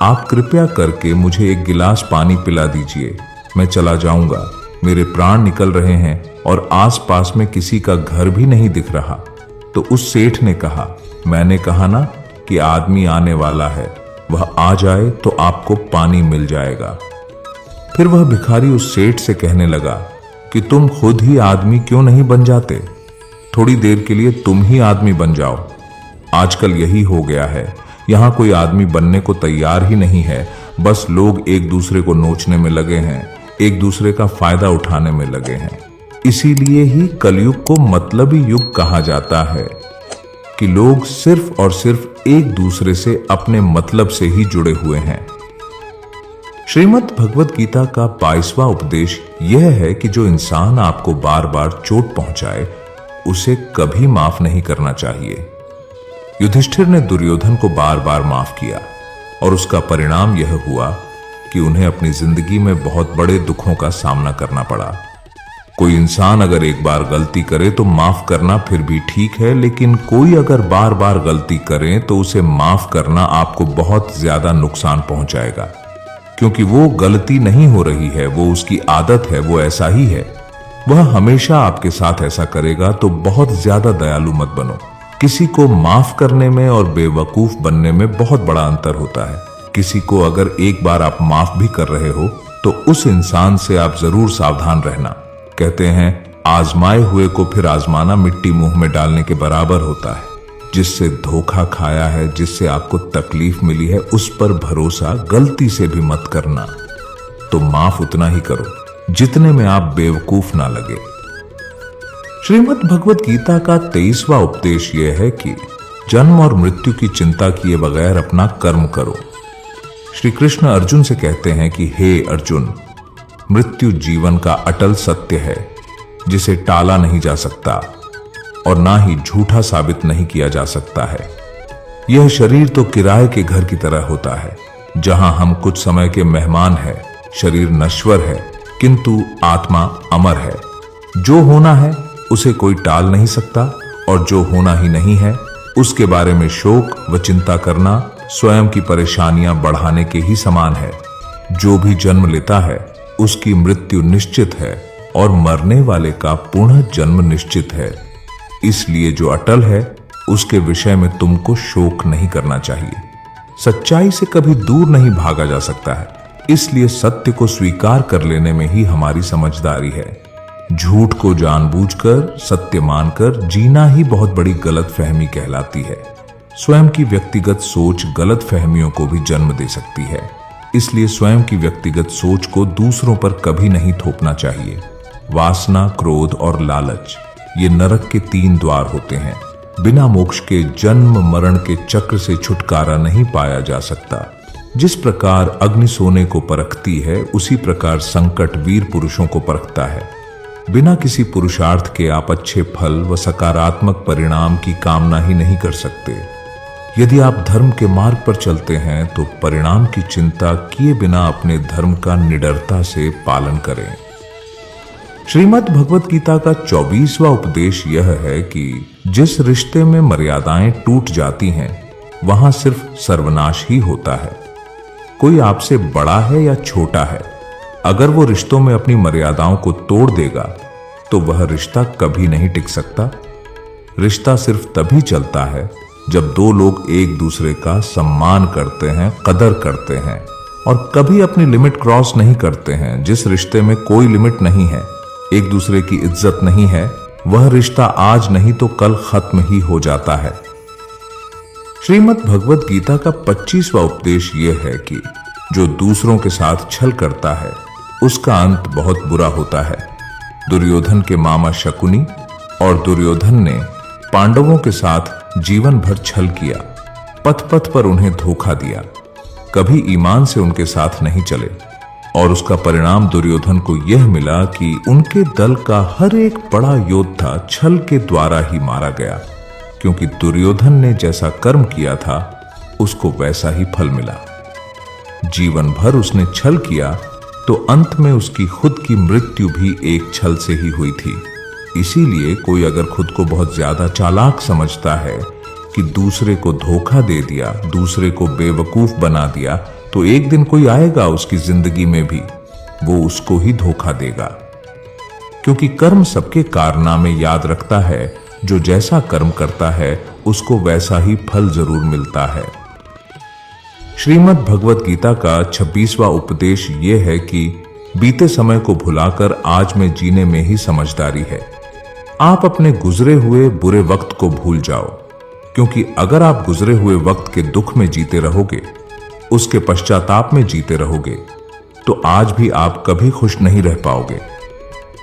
आप कृपया करके मुझे एक गिलास पानी पिला दीजिए, मैं चला जाऊंगा, मेरे प्राण निकल रहे हैं और आसपास में किसी का घर भी नहीं दिख रहा। तो उस सेठ ने कहा, मैंने कहा ना कि आदमी आने वाला है, वह आ जाए तो आपको पानी मिल जाएगा। फिर वह भिखारी उस सेठ से कहने लगा कि तुम खुद ही आदमी क्यों नहीं बन जाते, थोड़ी देर के लिए तुम ही आदमी बन जाओ। आजकल यही हो गया है, यहां कोई आदमी बनने को तैयार ही नहीं है, बस लोग एक दूसरे को नोचने में लगे हैं, एक दूसरे का फायदा उठाने में लगे हैं। इसीलिए ही कलयुग को मतलबी युग कहा जाता है कि लोग सिर्फ और सिर्फ एक दूसरे से अपने मतलब से ही जुड़े हुए हैं। श्रीमद् भगवत गीता का 22वां उपदेश यह है कि जो इंसान आपको बार बार चोट पहुंचाए उसे कभी माफ नहीं करना चाहिए। युधिष्ठिर ने दुर्योधन को बार बार माफ किया और उसका परिणाम यह हुआ कि उन्हें अपनी जिंदगी में बहुत बड़े दुखों का सामना करना पड़ा। कोई इंसान अगर एक बार गलती करे तो माफ करना फिर भी ठीक है, लेकिन कोई अगर बार बार गलती करे तो उसे माफ करना आपको बहुत ज्यादा नुकसान पहुंचाएगा, क्योंकि वो गलती नहीं हो रही है, वो उसकी आदत है, वो ऐसा ही है, वह हमेशा आपके साथ ऐसा करेगा। तो बहुत ज्यादा दयालु मत बनो। किसी को माफ करने में और बेवकूफ बनने में बहुत बड़ा अंतर होता है। किसी को अगर एक बार आप माफ भी कर रहे हो तो उस इंसान से आप जरूर सावधान रहना। कहते हैं, आजमाए हुए को फिर आजमाना मिट्टी मुंह में डालने के बराबर होता है। जिससे धोखा खाया है, जिससे आपको तकलीफ मिली है, उस पर भरोसा गलती से भी मत करना। तो माफ उतना ही करो जितने में आप बेवकूफ ना लगे। श्रीमद् भगवत गीता का 23वां उपदेश यह है कि जन्म और मृत्यु की चिंता किए बगैर अपना कर्म करो। श्री कृष्ण अर्जुन से कहते हैं कि हे अर्जुन, मृत्यु जीवन का अटल सत्य है जिसे टाला नहीं जा सकता और ना ही झूठा साबित नहीं किया जा सकता है। यह शरीर तो किराए के घर की तरह होता है, जहां हम कुछ समय के मेहमान हैं। शरीर नश्वर है किंतु आत्मा अमर है। जो होना है उसे कोई टाल नहीं सकता और जो होना ही नहीं है उसके बारे में शोक व चिंता करना स्वयं की परेशानियां बढ़ाने के ही समान है। जो भी जन्म लेता है उसकी मृत्यु निश्चित है और मरने वाले का पुनः जन्म निश्चित है। इसलिए जो अटल है उसके विषय में तुमको शोक नहीं करना चाहिए। सच्चाई से कभी दूर नहीं भागा जा सकता है, इसलिए सत्य को स्वीकार कर लेने में ही हमारी समझदारी है। झूठ को जानबूझकर सत्य मानकर जीना ही बहुत बड़ी गलतफहमी कहलाती है। स्वयं की व्यक्तिगत सोच गलतफहमियों को भी जन्म दे सकती है, इसलिए स्वयं की व्यक्तिगत सोच को दूसरों पर कभी नहीं थोपना चाहिए। वासना, क्रोध और लालच ये नरक के 3 द्वार होते हैं। बिना मोक्ष के जन्म मरण के चक्र से छुटकारा नहीं पाया जा सकता। जिस प्रकार अग्नि सोने को परखती है, उसी प्रकार संकट वीर पुरुषों को परखता है। बिना किसी पुरुषार्थ के आप अच्छे फल व सकारात्मक परिणाम की कामना ही नहीं कर सकते। यदि आप धर्म के मार्ग पर चलते हैं तो परिणाम की चिंता किए बिना अपने धर्म का निडरता से पालन करें। श्रीमद् भगवत गीता का 24वां उपदेश यह है कि जिस रिश्ते में मर्यादाएं टूट जाती हैं वहां सिर्फ सर्वनाश ही होता है। कोई आपसे बड़ा है या छोटा है, अगर वो रिश्तों में अपनी मर्यादाओं को तोड़ देगा तो वह रिश्ता कभी नहीं टिक सकता। रिश्ता सिर्फ तभी चलता है जब 2 लोग एक दूसरे का सम्मान करते हैं, कदर करते हैं और कभी अपनी लिमिट क्रॉस नहीं करते हैं। जिस रिश्ते में कोई लिमिट नहीं है, एक दूसरे की इज्जत नहीं है, वह रिश्ता आज नहीं तो कल खत्म ही हो जाता है। श्रीमद् भगवत गीता का 25वां उपदेश यह है कि जो दूसरों के साथ छल करता है उसका अंत बहुत बुरा होता है। दुर्योधन के मामा शकुनी और दुर्योधन ने पांडवों के साथ जीवन भर छल किया, पथ पथ पर उन्हें धोखा दिया, कभी ईमान से उनके साथ नहीं चले और उसका परिणाम दुर्योधन को यह मिला कि उनके दल का हर एक बड़ा योद्धा छल के द्वारा ही मारा गया, क्योंकि दुर्योधन ने जैसा कर्म किया था उसको वैसा ही फल मिला। जीवन भर उसने छल किया तो अंत में उसकी खुद की मृत्यु भी एक छल से ही हुई थी। इसीलिए कोई अगर खुद को बहुत ज्यादा चालाक समझता है कि दूसरे को धोखा दे दिया, दूसरे को बेवकूफ बना दिया, तो एक दिन कोई आएगा उसकी जिंदगी में भी वो उसको ही धोखा देगा। क्योंकि कर्म सबके कारनामे याद रखता है, जो जैसा कर्म करता है उसको वैसा ही फल जरूर मिलता है। श्रीमद् भगवत गीता का 26वां उपदेश यह है कि बीते समय को भुलाकर आज में जीने में ही समझदारी है। आप अपने गुजरे हुए बुरे वक्त को भूल जाओ, क्योंकि अगर आप गुजरे हुए वक्त के दुख में जीते रहोगे, उसके पश्चाताप में जीते रहोगे, तो आज भी आप कभी खुश नहीं रह पाओगे।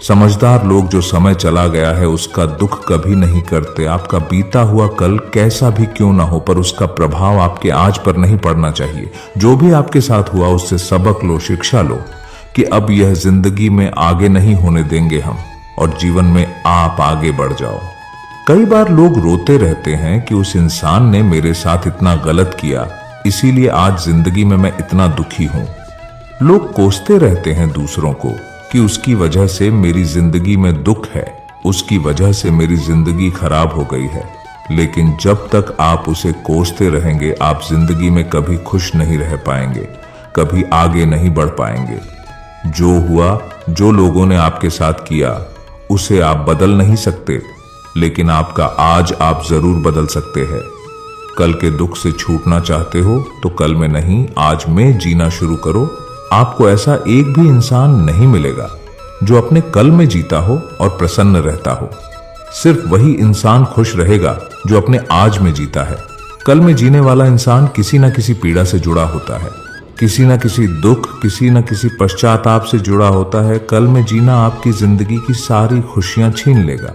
समझदार लोग जो समय चला गया है उसका दुख कभी नहीं करते। आपका बीता हुआ कल कैसा भी क्यों ना हो, पर उसका प्रभाव आपके आज पर नहीं पड़ना चाहिए। जो भी आपके साथ हुआ उससे सबक लो, शिक्षा लो कि अब यह जिंदगी में आगे नहीं होने देंगे हम, और जीवन में आप आगे बढ़ जाओ। कई बार लोग रोते रहते हैं कि उस इंसान ने मेरे साथ इतना गलत किया, इसीलिए आज जिंदगी में मैं इतना दुखी हूं। लोग कोसते रहते हैं दूसरों को कि उसकी वजह से मेरी जिंदगी में दुख है, उसकी वजह से मेरी जिंदगी खराब हो गई है। लेकिन जब तक आप उसे कोसते रहेंगे, आप जिंदगी में कभी खुश नहीं रह पाएंगे, कभी आगे नहीं बढ़ पाएंगे। जो हुआ, जो लोगों ने आपके साथ किया, उसे आप बदल नहीं सकते, लेकिन आपका आज आप जरूर बदल सकते हैं। कल के दुख से छूटना चाहते हो तो कल में नहीं, आज में जीना शुरू करो। आपको ऐसा एक भी इंसान नहीं मिलेगा जो अपने कल में जीता हो और प्रसन्न रहता हो। सिर्फ वही इंसान खुश रहेगा जो अपने आज में जीता है। कल में जीने वाला इंसान किसी न किसी पीड़ा से जुड़ा होता है, किसी न किसी दुख, किसी न किसी पश्चाताप से जुड़ा होता है। कल में जीना आपकी जिंदगी की सारी खुशियां छीन लेगा।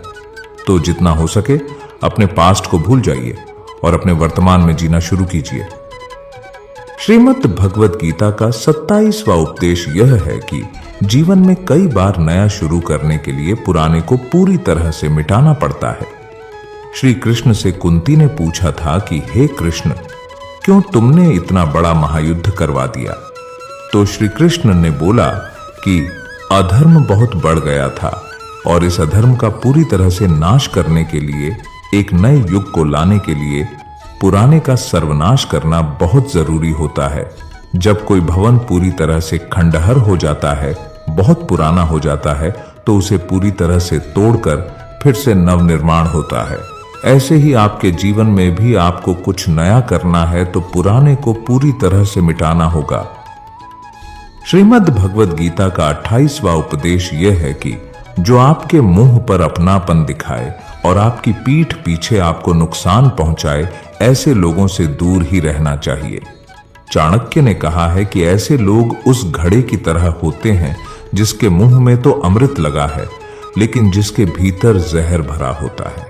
तो जितना हो सके अपने पास्ट को भूल जाइए और अपने वर्तमान में जीना शुरू कीजिए। श्रीमद् भगवत गीता का 27वां उपदेश यह है कि जीवन में कई बार नया शुरू करने के लिए पुराने को पूरी तरह से मिटाना पड़ता है। श्री कृष्ण से कुंती ने पूछा था कि हे कृष्ण, क्यों तुमने इतना बड़ा महायुद्ध करवा दिया? तो श्री कृष्ण ने बोला कि अधर्म बहुत बढ़ गया था और इस अधर्म का पूरी तरह से नाश करने के लिए, एक नए युग को लाने के लिए पुराने का सर्वनाश करना बहुत जरूरी होता है। जब कोई भवन पूरी तरह से खंडहर हो जाता है, बहुत पुराना हो जाता है, तो उसे पूरी तरह से तोड़कर फिर से नवनिर्माण होता है। ऐसे ही आपके जीवन में भी आपको कुछ नया करना है तो पुराने को पूरी तरह से मिटाना होगा। श्रीमद् भगवत गीता का 28वां उपदेश यह है कि जो आपके मुंह पर अपनापन दिखाए और आपकी पीठ पीछे आपको नुकसान पहुंचाए, ऐसे लोगों से दूर ही रहना चाहिए। चाणक्य ने कहा है कि ऐसे लोग उस घड़े की तरह होते हैं जिसके मुंह में तो अमृत लगा है, लेकिन जिसके भीतर जहर भरा होता है।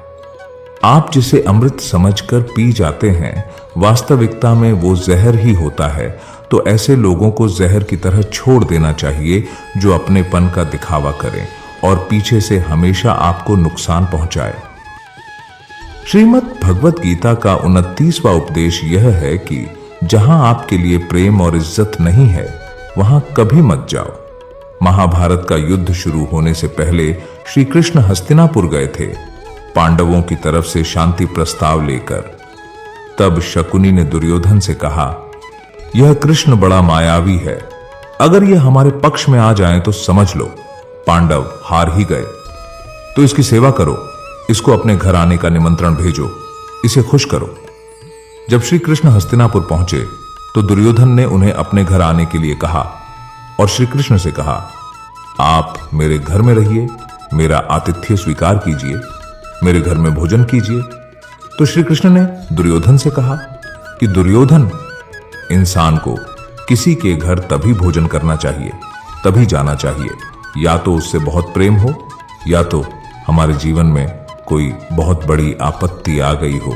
आप जिसे अमृत समझकर पी जाते हैं, वास्तविकता में वो जहर ही होता है। तो ऐसे लोगों को जहर की तरह छोड़ देना चाहिए जो अपनेपन का दिखावा करें और पीछे से हमेशा आपको नुकसान पहुंचाए। श्रीमद् भगवत गीता का 29वां उपदेश यह है कि जहां आपके लिए प्रेम और इज्जत नहीं है, वहां कभी मत जाओ। महाभारत का युद्ध शुरू होने से पहले श्री कृष्ण हस्तिनापुर गए थे, पांडवों की तरफ से शांति प्रस्ताव लेकर। तब शकुनी ने दुर्योधन से कहा, यह कृष्ण बड़ा मायावी है, अगर यह हमारे पक्ष में आ जाए तो समझ लो पांडव हार ही गए। तो इसकी सेवा करो, इसको अपने घर आने का निमंत्रण भेजो, इसे खुश करो। जब श्री कृष्ण हस्तिनापुर पहुंचे तो दुर्योधन ने उन्हें अपने घर आने के लिए कहा और श्री कृष्ण से कहा, आप मेरे घर में रहिए, मेरा आतिथ्य स्वीकार कीजिए, मेरे घर में भोजन कीजिए। तो श्री कृष्ण ने दुर्योधन से कहा कि दुर्योधन, इंसान को किसी के घर तभी भोजन करना चाहिए, तभी जाना चाहिए, या तो उससे बहुत प्रेम हो, या तो हमारे जीवन में कोई बहुत बड़ी आपत्ति आ गई हो।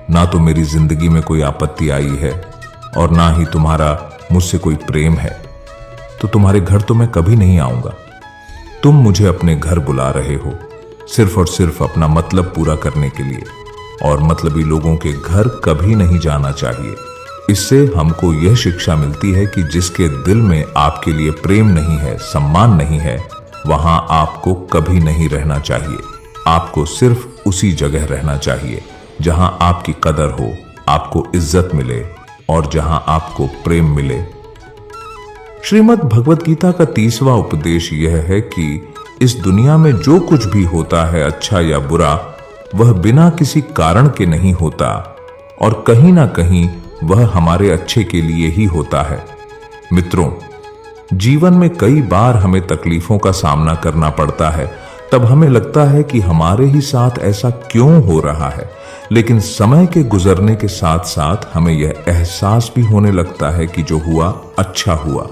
ना तो मेरी जिंदगी में कोई आपत्ति आई है और ना ही तुम्हारा मुझसे कोई प्रेम है, तो तुम्हारे घर तो मैं कभी नहीं आऊंगा। तुम मुझे अपने घर बुला रहे हो सिर्फ और सिर्फ अपना मतलब पूरा करने के लिए, और मतलबी लोगों के घर कभी नहीं जाना चाहिए। इससे हमको यह शिक्षा मिलती है कि जिसके दिल में आपके लिए प्रेम नहीं है, सम्मान नहीं है, वहां आपको कभी नहीं रहना चाहिए। आपको सिर्फ उसी जगह रहना चाहिए जहां आपकी कदर हो, आपको इज्जत मिले और जहां आपको प्रेम मिले। श्रीमद् भगवत गीता का 30वां उपदेश यह है कि इस दुनिया में जो कुछ भी होता है, अच्छा या बुरा, वह बिना किसी कारण के नहीं होता और कहीं ना कहीं वह हमारे अच्छे के लिए ही होता है। मित्रों, जीवन में कई बार हमें तकलीफों का सामना करना पड़ता है। तब हमें लगता है कि हमारे ही साथ ऐसा क्यों हो रहा है, लेकिन समय के गुजरने के साथ साथ हमें यह एहसास भी होने लगता है कि जो हुआ अच्छा हुआ।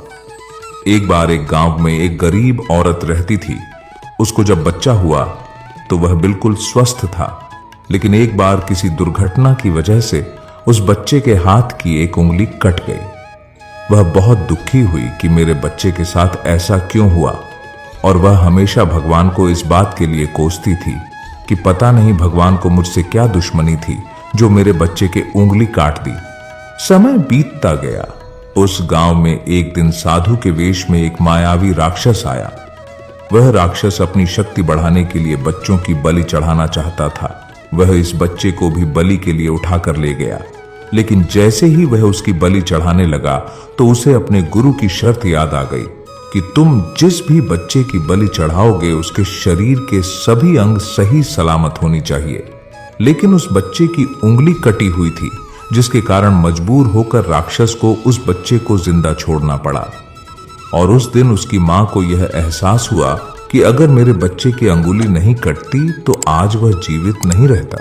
एक बार एक गांव में एक गरीब औरत रहती थी। उसको जब बच्चा हुआ तो वह बिल्कुल स्वस्थ था, लेकिन एक बार किसी दुर्घटना की वजह से उस बच्चे के हाथ की एक उंगली कट गई। वह बहुत दुखी हुई कि मेरे बच्चे के साथ ऐसा क्यों हुआ, और वह हमेशा भगवान को इस बात के लिए कोसती थी कि पता नहीं भगवान को मुझसे क्या दुश्मनी थी जो मेरे बच्चे के उंगली काट दी। समय बीतता गया। उस गांव में एक दिन साधु के वेश में एक मायावी राक्षस आया। वह राक्षस अपनी शक्ति बढ़ाने के लिए बच्चों की बलि चढ़ाना चाहता था। वह इस बच्चे को भी बलि के लिए उठाकर ले गया, लेकिन जैसे ही वह उसकी बलि चढ़ाने लगा तो उसे अपने गुरु की शर्त याद आ गई कि तुम जिस भी बच्चे की बलि चढ़ाओगे उसके शरीर के सभी अंग सही सलामत होनी चाहिए। लेकिन उस बच्चे की उंगली कटी हुई थी, जिसके कारण मजबूर होकर राक्षस को उस बच्चे को जिंदा छोड़ना पड़ा। और उस दिन उसकी मां को यह एहसास हुआ कि अगर मेरे बच्चे की अंगुली नहीं कटती तो आज वह जीवित नहीं रहता।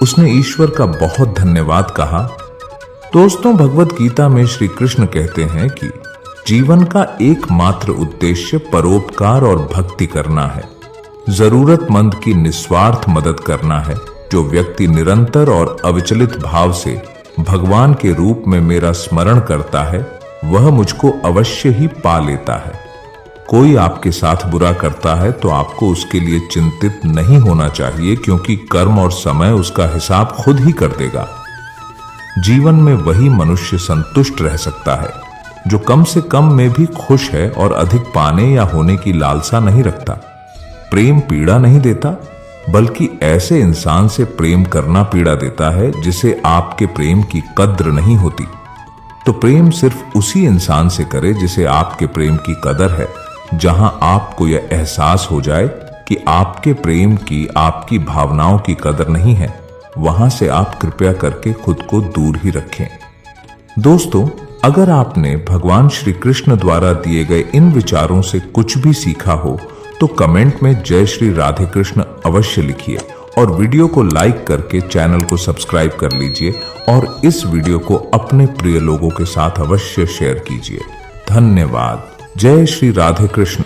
उसने ईश्वर का बहुत धन्यवाद कहा। दोस्तों, भगवत गीता में श्री कृष्ण कहते हैं कि जीवन का एकमात्र उद्देश्य परोपकार और भक्ति करना है। जरूरतमंद की निस्वार्थ मदद करना है। जो व्यक्ति निरंतर और अविचलित भाव से भगवान के रूप में मेरा स्मरण करता है वह मुझको अवश्य ही पा लेता है। कोई आपके साथ बुरा करता है तो आपको उसके लिए चिंतित नहीं होना चाहिए, क्योंकि कर्म और समय उसका हिसाब खुद ही कर देगा। जीवन में वही मनुष्य संतुष्ट रह सकता है जो कम से कम में भी खुश है और अधिक पाने या होने की लालसा नहीं रखता। प्रेम पीड़ा नहीं देता, बल्कि ऐसे इंसान से प्रेम करना पीड़ा देता है जिसे आपके प्रेम की कद्र नहीं होती। तो प्रेम सिर्फ उसी इंसान से करे जिसे आपके प्रेम की कदर है। जहां आपको यह एहसास हो जाए कि आपके प्रेम की, आपकी भावनाओं की कदर नहीं है, वहां से आप कृपया करके खुद को दूर ही रखें। दोस्तों, अगर आपने भगवान श्री कृष्ण द्वारा दिए गए इन विचारों से कुछ भी सीखा हो तो कमेंट में जय श्री राधे कृष्ण अवश्य लिखिए और वीडियो को लाइक करके चैनल को सब्सक्राइब कर लीजिए और इस वीडियो को अपने प्रिय लोगों के साथ अवश्य शेयर कीजिए। धन्यवाद। जय श्री राधे कृष्ण।